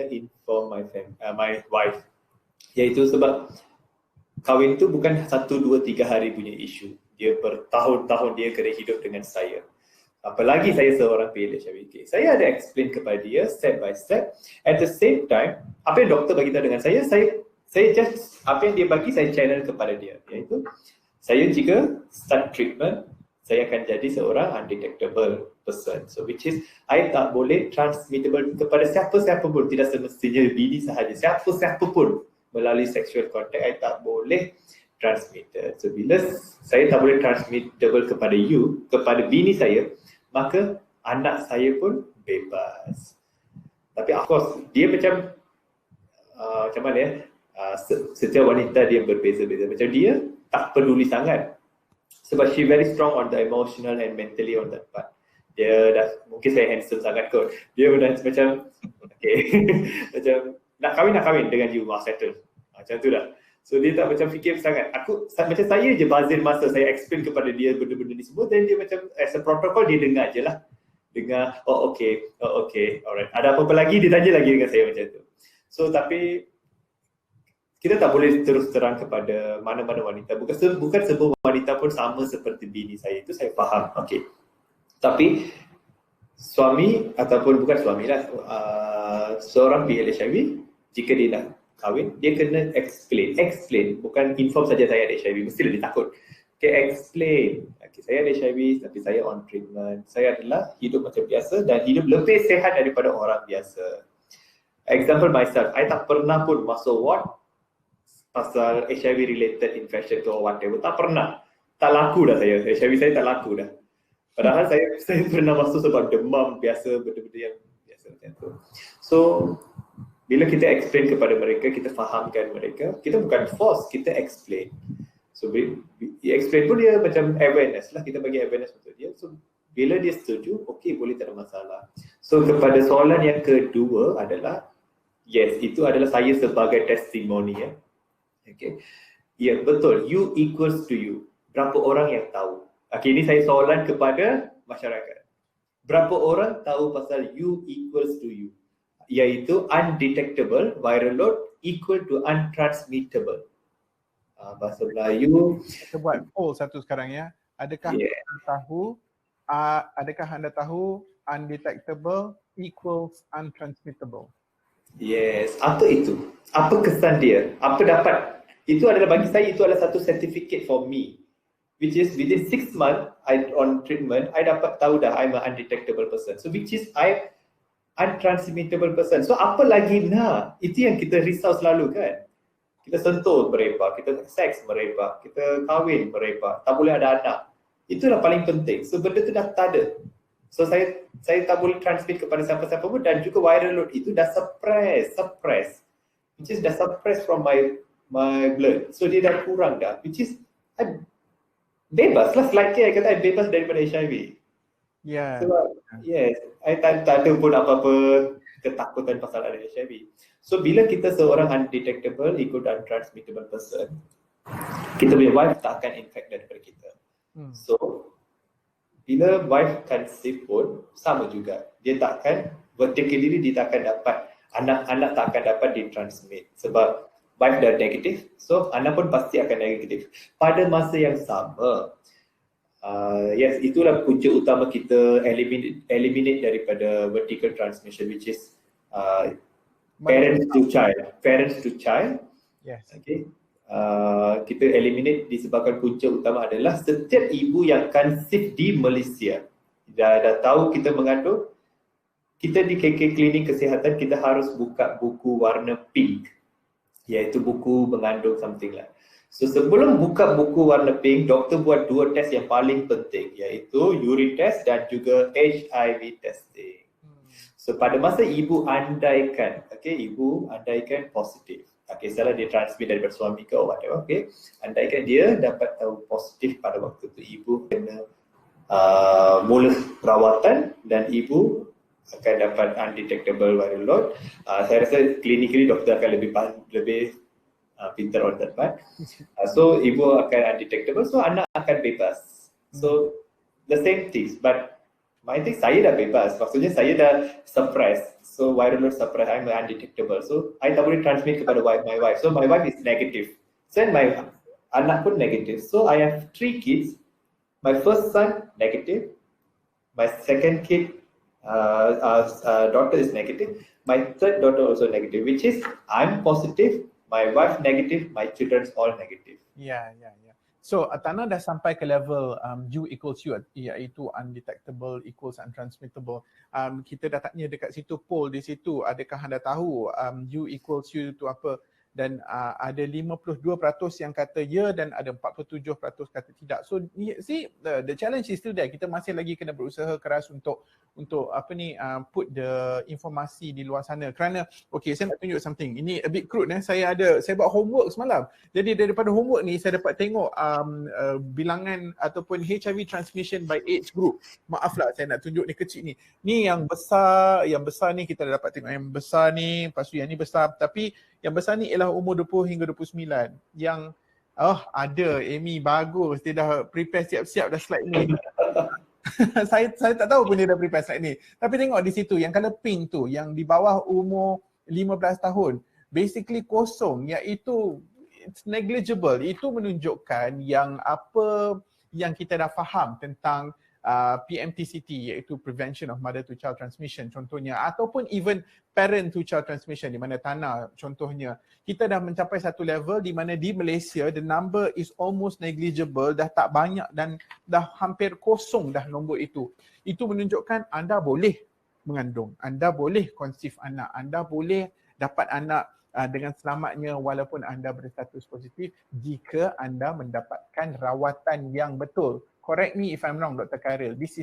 inform my wife. Iaitu sebab kahwin tu bukan 1, 2, 3 hari punya isu. Dia bertahun-tahun dia kena hidup dengan saya. Apalagi saya seorang PLHIV. Saya ada explain kepada dia step by step. At the same time, apa yang doktor bagi tahu dengan saya just apa yang dia bagi saya channel kepada dia. Iaitu saya jika start treatment, saya akan jadi seorang undetectable person. So which is I tak boleh transmittable kepada siapa-siapa pun, tidak semestinya bini sahaja. Siapa-siapa pun melalui sexual contact, I tak boleh transmitted. So bila saya tak boleh transmittable kepada you, kepada bini saya, maka anak saya pun bebas. Tapi of course, dia macam mana ya, setiap wanita dia berbeza-beza. Macam dia tak peduli sangat. Sebab she very strong on the emotional and mentally on that part. Dia dah, mungkin saya handsome sangat kot. Dia dah macam, okay, macam nak kahwin dengan you, settle. Macam tu dah. So dia tak macam fikir sangat. Macam saya je bazir masa saya explain kepada dia benda-benda ni semua, dan dia macam as a protocol dia dengar je lah. Dengar, oh okay, alright. Ada apa-apa lagi, dia tanya lagi dengan saya macam tu. So tapi kita tak boleh terus terang kepada mana-mana wanita. Bukan sebuah wanita pun sama seperti bini saya, itu saya faham. Okay. Tapi suami ataupun bukan suami lah, seorang PLHIV, jika dia nak kahwin, dia kena explain, bukan inform saja saya ada HIV, mestilah dia takut. Okay, explain. Okay, saya ada HIV tapi saya on treatment. Saya adalah hidup macam biasa dan hidup lebih sehat daripada orang biasa. Example myself, I tak pernah pun masuk ward pasal HIV related infection tu or whatever, tak pernah. Tak laku dah saya, HIV saya tak laku dah. Padahal saya pernah masuk sebab demam biasa, benda-benda yang biasa macam tu. So bila kita explain kepada mereka, kita fahamkan mereka, kita bukan force, kita explain. So explain pun dia macam awareness lah, kita bagi awareness untuk dia. So bila dia setuju, okay, boleh, tak ada masalah. So kepada soalan yang kedua adalah, yes, itu adalah saya sebagai testimoni ya. Okay. Ya, betul, you equals to you. Berapa orang yang tahu? Okay, ini saya soalan kepada masyarakat. berapa orang tahu pasal U equals to U? Iaitu undetectable viral load equal to untransmittable. Bahasa Melayu. Kita buat poll satu sekarang ya. Adakah anda tahu undetectable equals untransmittable? Yes, apa itu? Apa kesan dia? Apa dapat? Itu adalah bagi saya, itu adalah satu certificate for me. Which is within 6 months on treatment, I dapat tahu dah I'm an undetectable person. So which is I untransmittable person. So apa lagi nak? Itu yang kita risau selalu kan. Kita sentuh mereka, kita seks mereka, kita kahwin mereka, tak boleh ada anak. Itulah paling penting. So benda tu dah tak ada. So saya tak boleh transmit kepada siapa-siapa pun, dan juga viral load itu dah suppress. Which is dah suppress from my blood. So dia dah kurang dah. Which is bebas lah, slightly I kata I bebas daripada HIV. Yeah. So, yes, I tak ada pun apa-apa ketakutan pasal ada HIV. So bila kita seorang undetectable ikut untransmittable person, kita punya wife tak akan infect daripada kita. So bila wife conceive pun sama juga, dia takkan vertically, dia tak akan dapat anak tak akan dapat ditransmit sebab wife dah negatif, so anak pun pasti akan negatif pada masa yang sama. Yes, itulah punca utama kita eliminate daripada vertical transmission, which is parents to child. Yes. Okay. Kita eliminate disebabkan punca utama adalah setiap ibu yang conceive di Malaysia dah tahu kita mengandung, kita di KK Klinik Kesihatan kita harus buka buku warna pink, iaitu buku mengandung something lah. So sebelum buka buku warna pink, doktor buat 2 test yang paling penting, iaitu urine test dan juga HIV testing. So pada masa ibu andaikan positif, salah dia transmit daripada suami ke atau whatever, andaikan dia dapat tahu positif pada waktu tu, ibu kena mula perawatan dan ibu akan dapat undetectable viral load. Saya rasa clinically doktor akan lebih pintar on that part. So ibu akan undetectable, so anak akan bebas. So the same things, but my thing, saya dah bebas, maksudnya saya dah suppress. So viral load suppress, I'm undetectable. So I tak boleh transmit kepada my wife. So my wife is negative. So my anak pun negative. So I have 3 kids. My first son negative. My second kid daughter is negative. My third daughter also negative, which is I'm positive, my wife negative, my children's all negative. Yeah. So Tana dah sampai ke level U equals U, iaitu undetectable equals untransmittable. Kita dah tanya dekat situ, poll di situ, adakah anda tahu U equals U itu apa? Dan ada 52% yang kata ya dan ada 47% kata tidak. So see, the challenge is still there. Kita masih lagi kena berusaha keras untuk put the informasi di luar sana. Kerana saya nak tunjuk something. Ini a bit crude. Saya buat homework semalam. Jadi daripada homework ni saya dapat tengok bilangan ataupun HIV transmission by age group. Maaflah saya nak tunjuk ni kecil ni. Ni yang besar ni kita dah dapat tengok yang besar ni, lepas tu yang ni besar, tapi yang besar ni ialah umur 20 hingga 29. Yang ada Amy, bagus, dia dah prepare siap-siap dah slide ni. saya tak tahu pun dia dah prepare slide ni. Tapi tengok di situ yang color pink tu, yang di bawah umur 15 tahun, basically kosong, iaitu it's negligible. Itu menunjukkan yang apa yang kita dah faham tentang PMTCT, iaitu Prevention of Mother to Child Transmission contohnya, ataupun even Parent to Child Transmission di mana Tana contohnya. Kita dah mencapai satu level di mana di Malaysia the number is almost negligible, dah tak banyak dan dah hampir kosong dah nombor itu. Itu menunjukkan anda boleh mengandung, anda boleh conceive anak, anda boleh dapat anak dengan selamatnya walaupun anda berstatus positif jika anda mendapatkan rawatan yang betul. Correct me if I'm wrong, Dr. Khairil. This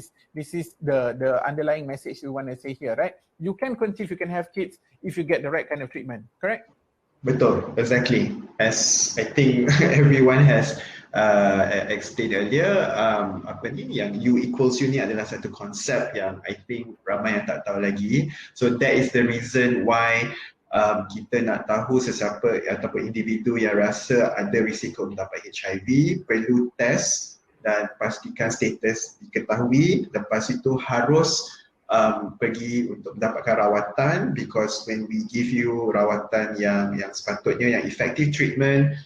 is the underlying message we want to say here, right? You can conceive, you can have kids if you get the right kind of treatment, correct? Betul, exactly. As I think everyone has explained earlier, yang U equals U ni adalah satu konsep yang I think ramai yang tak tahu lagi. So that is the reason why kita nak tahu sesiapa ataupun individu yang rasa ada risiko mendapat HIV perlu test dan pastikan status diketahui. Lepas itu harus pergi untuk mendapatkan rawatan, because when we give you rawatan yang sepatutnya, yang effective treatment,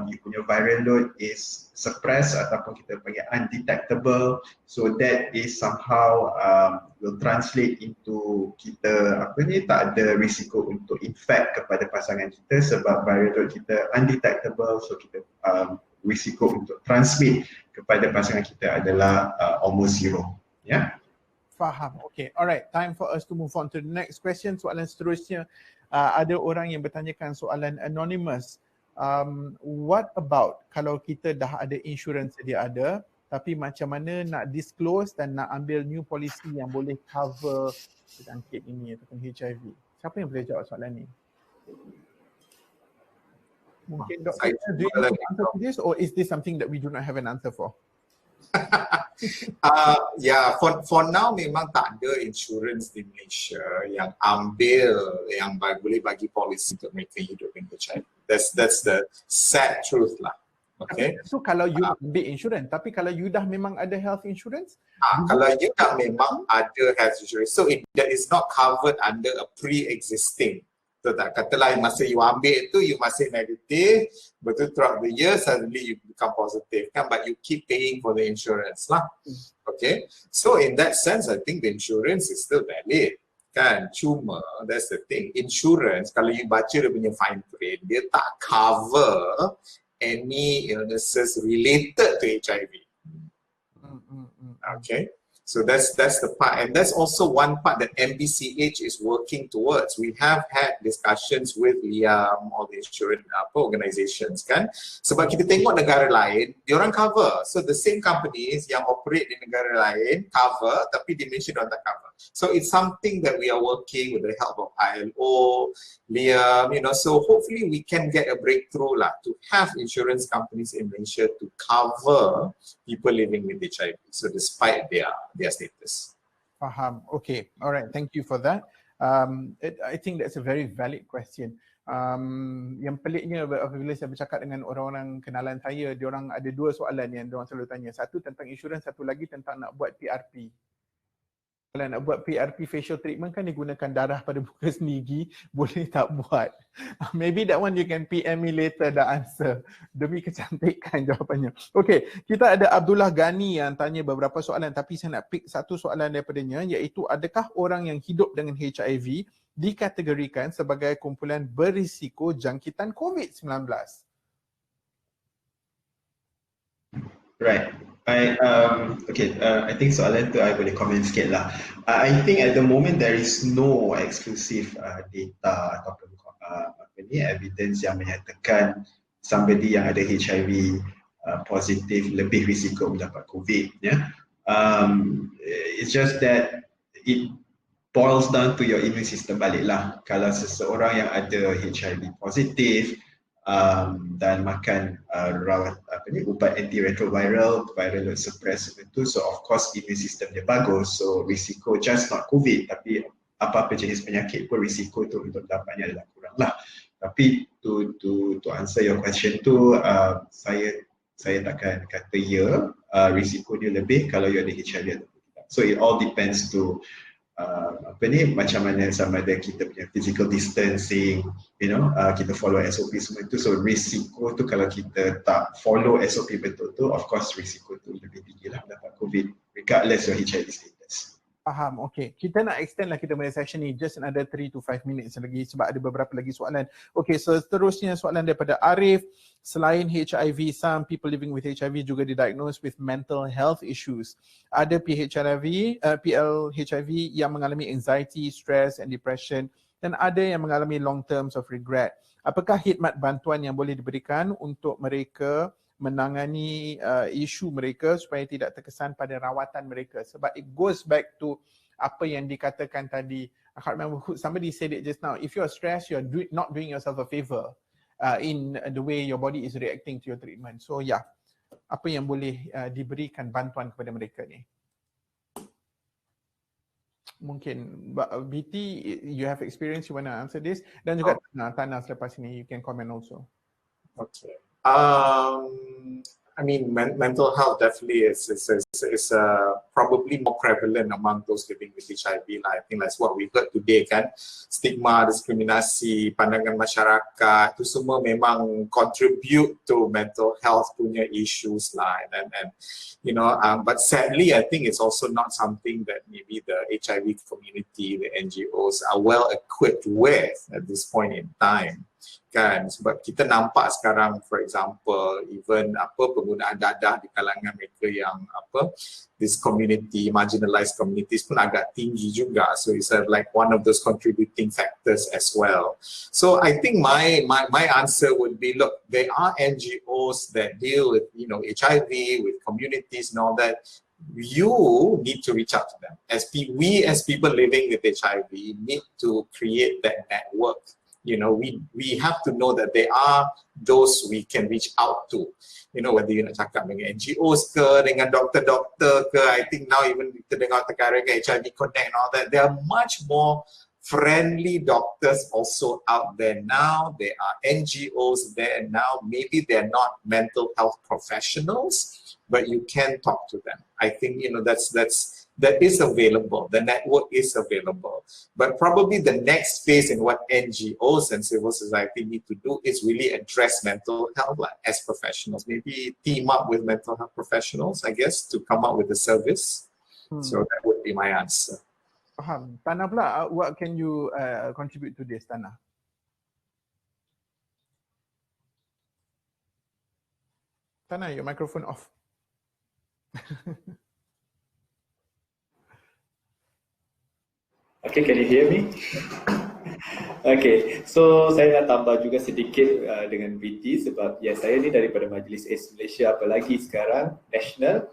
you punya viral load is suppressed ataupun kita panggil undetectable, so that is somehow will translate into kita tak ada risiko untuk infect kepada pasangan kita sebab viral load kita undetectable, so kita risiko untuk transmit kepada pasangan kita adalah almost zero. Ya. Faham. Okay. Alright. Time for us to move on to the next question. Soalan seterusnya, ada orang yang bertanyakan soalan anonymous. What about kalau kita dah ada insurans sedia ada, tapi macam mana nak disclose dan nak ambil new policy yang boleh cover jangkit ini ataupun HIV? Siapa yang boleh jawab soalan ni? Mungkin Dr. Do you have an answer to this, or is this something that we do not have an answer for? For now memang tak ada insurans di Malaysia yang boleh bagi polisi untuk mereka hidup dengan HIV. That's the sad truth lah. Okay. So kalau you ambil insurans, tapi kalau you dah memang ada health insurance? Kalau you dah memang ada health insurance, so that is not covered under a pre-existing. So tak katalah masa you ambil tu you masih negatif, betul throughout the year suddenly you become positive kan, but you keep paying for the insurance lah. Okay, so in that sense I think the insurance is still valid kan, cuma that's the thing, insurance kalau you baca dia punya fine print, dia tak cover any illnesses related to HIV. Okay. So that's the part, and that's also one part that MBCH is working towards. We have had discussions with LIAM, all the insurance organizations kan. Sebab kita tengok negara lain, diorang cover. So the same companies yang operate di negara lain cover, tapi di Malaysia diorang tak cover. So it's something that we are working with the help of ILO, LIAM, so hopefully we can get a breakthrough lah to have insurance companies in Malaysia to cover people living with HIV. So despite their status. Faham. Okay. All right. Thank you for that. I think that's a very valid question. Yang peliknya apabila saya bercakap dengan orang-orang kenalan saya, diorang ada dua soalan yang diorang selalu tanya. Satu tentang insurans, satu lagi tentang nak buat PRP. Kalau nak buat PRP facial treatment kan dia gunakan darah pada muka sendiri, boleh tak buat? Maybe that one you can PM me later the answer. Demi kecantikan jawapannya. Okay, kita ada Abdullah Ghani yang tanya beberapa soalan, tapi saya nak pick satu soalan daripadanya, iaitu adakah orang yang hidup dengan HIV dikategorikan sebagai kumpulan berisiko jangkitan COVID-19? Right. I think soalan tu I boleh komen sikit lah. I think at the moment there is no exclusive data ataupun evidence yang menyatakan somebody yang ada HIV positif lebih risiko mendapat COVID. It's just that it boils down to your immune system balik lah. Kalau seseorang yang ada HIV positif dan makan ubat antiretroviral, viral load suppressor itu, so of course immune system dia bagus, so risiko just not COVID tapi apa-apa jenis penyakit pun risiko tu untuk dapatnya adalah kurang lah. Tapi to answer your question tu, saya takkan kata risiko dia lebih kalau you ada HIV atau tidak. So it all depends to macam mana, sama ada kita punya physical distancing, kita follow SOP semua itu. So risiko tu kalau kita tak follow SOP betul tu, of course risiko tu lebih tinggi lah dapat COVID regardless your HIV status. Faham. Okay, kita nak extend lah kita punya session ni just another 3 to 5 minutes lagi sebab ada beberapa lagi soalan. Okay, so seterusnya soalan daripada Arif. Selain HIV, some people living with HIV juga didiagnosed with mental health issues. Ada PL-HIV yang mengalami anxiety, stress and depression, dan ada yang mengalami long terms of regret. Apakah khidmat bantuan yang boleh diberikan untuk mereka menangani isu mereka supaya tidak terkesan pada rawatan mereka? Sebab it goes back to apa yang dikatakan tadi. I can't remember who, somebody said it just now. If you're stressed, you're not doing yourself a favor in the way your body is reacting to your treatment. So yeah, apa yang boleh diberikan bantuan kepada mereka ni? Mungkin BT, you have experience, you want to answer this? Dan juga Tana selepas ini, you can comment also. Okay. I mean, mental health definitely is probably more prevalent among those living with HIV lah. I think that's what we heard today kan. Stigma, diskriminasi, pandangan masyarakat, itu semua memang contribute to mental health punya issues lah. And you know, but sadly, I think it's also not something that maybe the HIV community, the NGOs are well equipped with at this point in time. Kan, sebab kita nampak sekarang, for example, even penggunaan dadah di kalangan mereka yang this community, marginalized communities pun agak tinggi juga. So it's like one of those contributing factors as well. So I think my answer would be, look, there are NGOs that deal with, you know, HIV, with communities and all that. You need to reach out to them. We as people living with HIV need to create that network. You know, we have to know that there are those we can reach out to. You know, whether you nak cakap dengan NGOs ke, dengan doktor-doktor ke, I think now even kita dengar perkara ke HIV Connect and all that, there are much more friendly doctors also out there now. There are NGOs there now. Maybe they're not mental health professionals, but you can talk to them. I think, you know, that is available. The network is available. But probably the next phase in what NGOs and civil society need to do is really address mental health as professionals. Maybe team up with mental health professionals, I guess, to come up with a service. So that would be my answer. Faham. Tana pula, what can you contribute to this, Tana? Tana, your microphone off. Okay, can you hear me? Okay, so saya nak tambah juga sedikit dengan BT sebab ya saya ni daripada Majlis AIDS Malaysia, apalagi sekarang national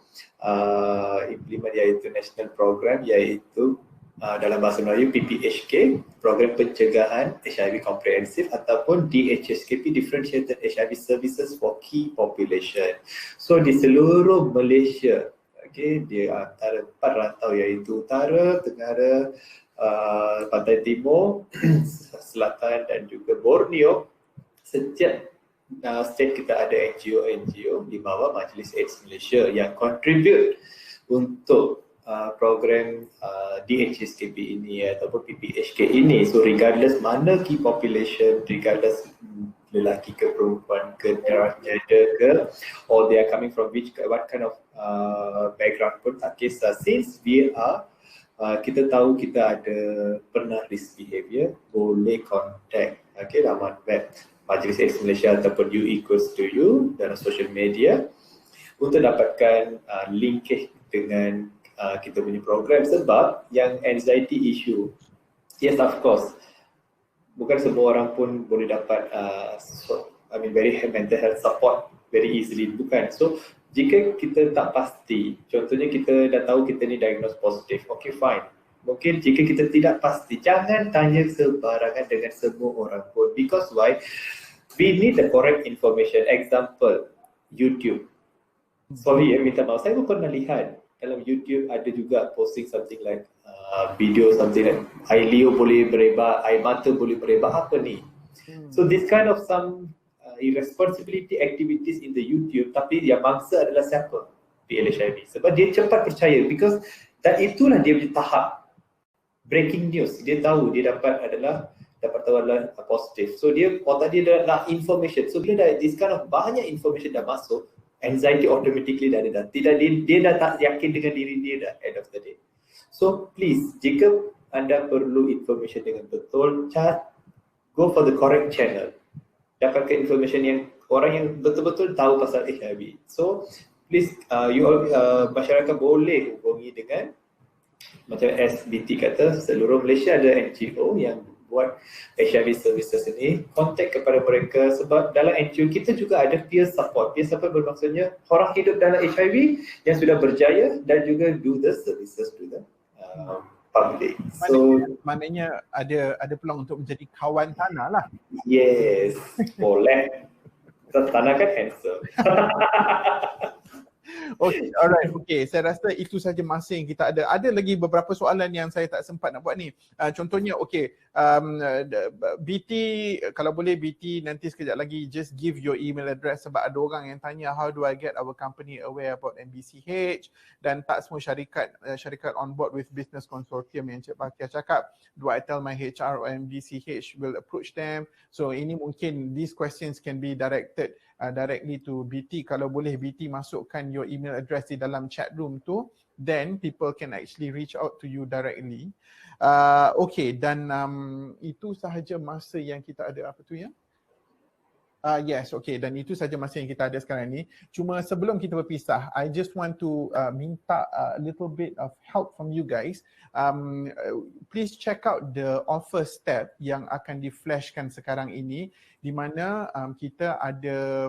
implement iaitu national program iaitu dalam bahasa Melayu PPHK, Program Pencegahan HIV Komprehensif ataupun DHSKP, Differentiated HIV Services for Key Population. So di seluruh Malaysia, okay, di antara 4 rantau iaitu Utara, Tenggara, Pantai Timur, Selatan dan juga Borneo, setiap state kita ada NGO di bawah Majlis AIDS Malaysia yang contribute untuk program DHSKP ini ataupun PPHK ini. So regardless mana key population, regardless lelaki ke perempuan ke transgender ke, or they are coming from what kind of background pun tak kisah. Since we are kita tahu kita ada pernah risk behavior, boleh contact laman web Majlis AIDS Malaysia ataupun U=you dalam social media untuk dapatkan linkage dengan kita punya program. Sebab yang anxiety issue, yes of course, bukan semua orang pun boleh dapat very mental health support very easily, bukan. So jika kita tak pasti, contohnya kita dah tahu kita ni diagnose positif, okay fine. Mungkin jika kita tidak pasti, jangan tanya sembarangan dengan semua orang pun. Because why? We need the correct information. Example, YouTube. Sorry minta maaf, saya pun pernah lihat dalam YouTube ada juga posting something like video something like air liur boleh berebak, air mata boleh berebak, apa ni? So this kind of some irresponsibility activities in the YouTube, tapi yang mangsa adalah siapa? PLHIV. Sebab dia cepat percaya because itulah dia punya tahap breaking news. Dia tahu dia dapat tahu adalah positif. So dia otak dia dah nak information. So bila dah this kind of banyak information dah masuk, anxiety automatically dah ada. Dia dah tak yakin dengan diri dia dah end of the day. So please, jika anda perlu information dengan betul, go for the correct channel. Dapatkan information yang orang yang betul-betul tahu pasal HIV. So please, masyarakat boleh hubungi dengan macam SBT kata, seluruh Malaysia ada NGO yang buat HIV services ini. Kontak kepada mereka sebab dalam NGO kita juga ada peer support. Peer support bermaksudnya orang hidup dalam HIV yang sudah berjaya dan juga do the services to the public. So maknanya ada peluang untuk menjadi kawan Tana lah. Yes, boleh. Tana kan handsome. Okay, alright. Okay, saya rasa itu saja masa yang kita ada. Ada lagi beberapa soalan yang saya tak sempat nak buat ni. Contohnya, okay, BT, kalau boleh BT nanti sekejap lagi just give your email address sebab ada orang yang tanya how do I get our company aware about MBCH, dan tak semua syarikat on board with business consortium yang Cik Bakia cakap. Do I tell my HR or MBCH will approach them? So ini mungkin these questions can be directed directly to BT. Kalau boleh BT masukkan your email address di dalam chat room tu, then people can actually reach out to you directly. Okay, dan itu sahaja masa yang kita ada. Apa tu ya? Yes, okay, dan itu saja masa yang kita ada sekarang ni. Cuma sebelum kita berpisah, I just want to minta a little bit of help from you guys. Please check out the offers tab yang akan di-flashkan sekarang ini, di mana kita ada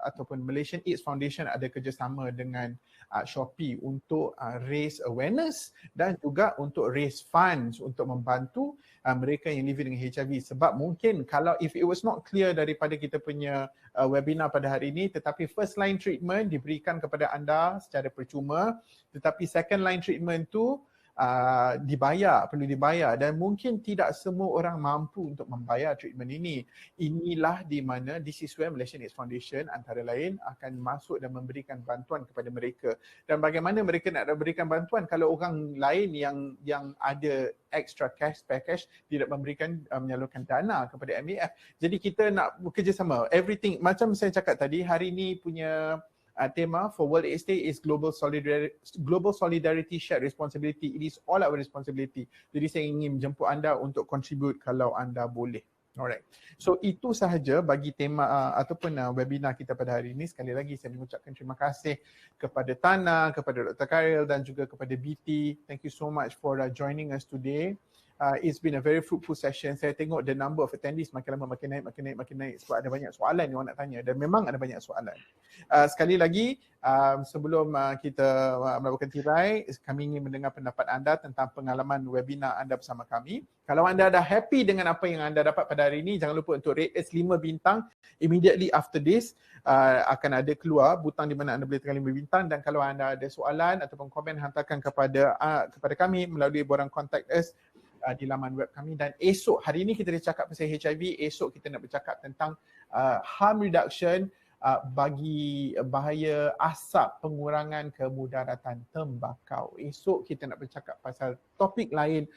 ataupun Malaysian AIDS Foundation ada kerjasama dengan Shopee untuk raise awareness dan juga untuk raise funds untuk membantu mereka yang living dengan HIV. Sebab mungkin kalau if it was not clear daripada kita punya webinar pada hari ini, tetapi first line treatment diberikan kepada anda secara percuma, tetapi second line treatment tu perlu dibayar, dan mungkin tidak semua orang mampu untuk membayar treatment ini. Inilah di mana this is where Malaysian AIDS Foundation antara lain akan masuk dan memberikan bantuan kepada mereka. Dan bagaimana mereka nak berikan bantuan kalau orang lain yang ada extra cash package tidak memberikan menyalurkan dana kepada MAF. Jadi kita nak bekerjasama. Everything macam saya cakap tadi, hari ini punya tema for World AIDS Day is Global Solidarity Shared Responsibility. It is all our responsibility. Jadi saya ingin menjemput anda untuk contribute kalau anda boleh. Alright. So itu sahaja bagi tema ataupun webinar kita pada hari ini. Sekali lagi saya mengucapkan terima kasih kepada Tana, kepada Dr. Khairil dan juga kepada BT. Thank you so much for joining us today. It's been a very fruitful session. Saya tengok the number of attendees makin lama makin naik sebab ada banyak soalan yang orang nak tanya, dan memang ada banyak soalan. Sekali lagi, sebelum kita melakukan tirai, kami ingin mendengar pendapat anda tentang pengalaman webinar anda bersama kami. Kalau anda dah happy dengan apa yang anda dapat pada hari ini, jangan lupa untuk rate us 5 bintang. Immediately after this akan ada keluar butang di mana anda boleh tekan 5 bintang, dan kalau anda ada soalan ataupun komen, hantarkan kepada kami melalui borang contact us di laman web kami. Dan esok, hari ini kita dah cakap pasal HIV, esok kita nak bercakap tentang harm reduction bagi bahaya asap pengurangan kemudaratan tembakau. Esok kita nak bercakap pasal topik lain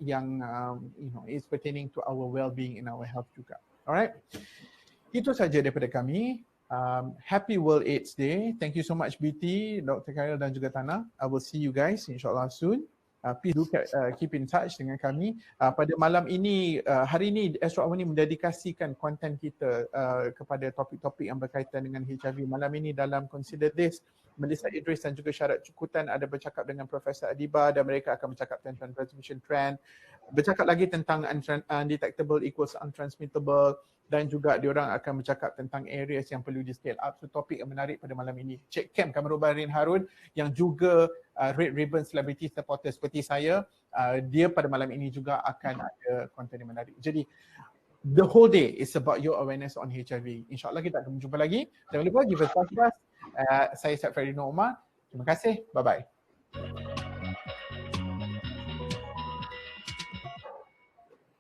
yang is pertaining to our well-being in our health juga. Alright, itu saja daripada kami. Happy World AIDS Day. Thank you so much BT, Dr. Khairil dan juga Tana. I will see you guys insyaAllah soon. Please do keep in touch dengan kami. Pada malam ini, hari ini Astro AWANI mendedikasikan konten kita kepada topik-topik yang berkaitan dengan HIV. Malam ini dalam Consider This, Melissa Idris dan juga Syarat Cukutan ada bercakap dengan Profesor Adiba, dan mereka akan bercakap tentang transmission trend, bercakap lagi tentang undetectable equals untransmittable, dan juga diorang akan bercakap tentang areas yang perlu di scale up. So topik yang menarik pada malam ini. Cik Kem Kamarubin Harun yang juga Red Ribbon Celebrity Supporter seperti saya, dia pada malam ini juga akan ada konten yang menarik. Jadi the whole day is about your awareness on HIV. InsyaAllah kita akan berjumpa lagi. Jangan lupa give us podcast. Saya Said Ferdinand Omar. Terima kasih. Bye-bye.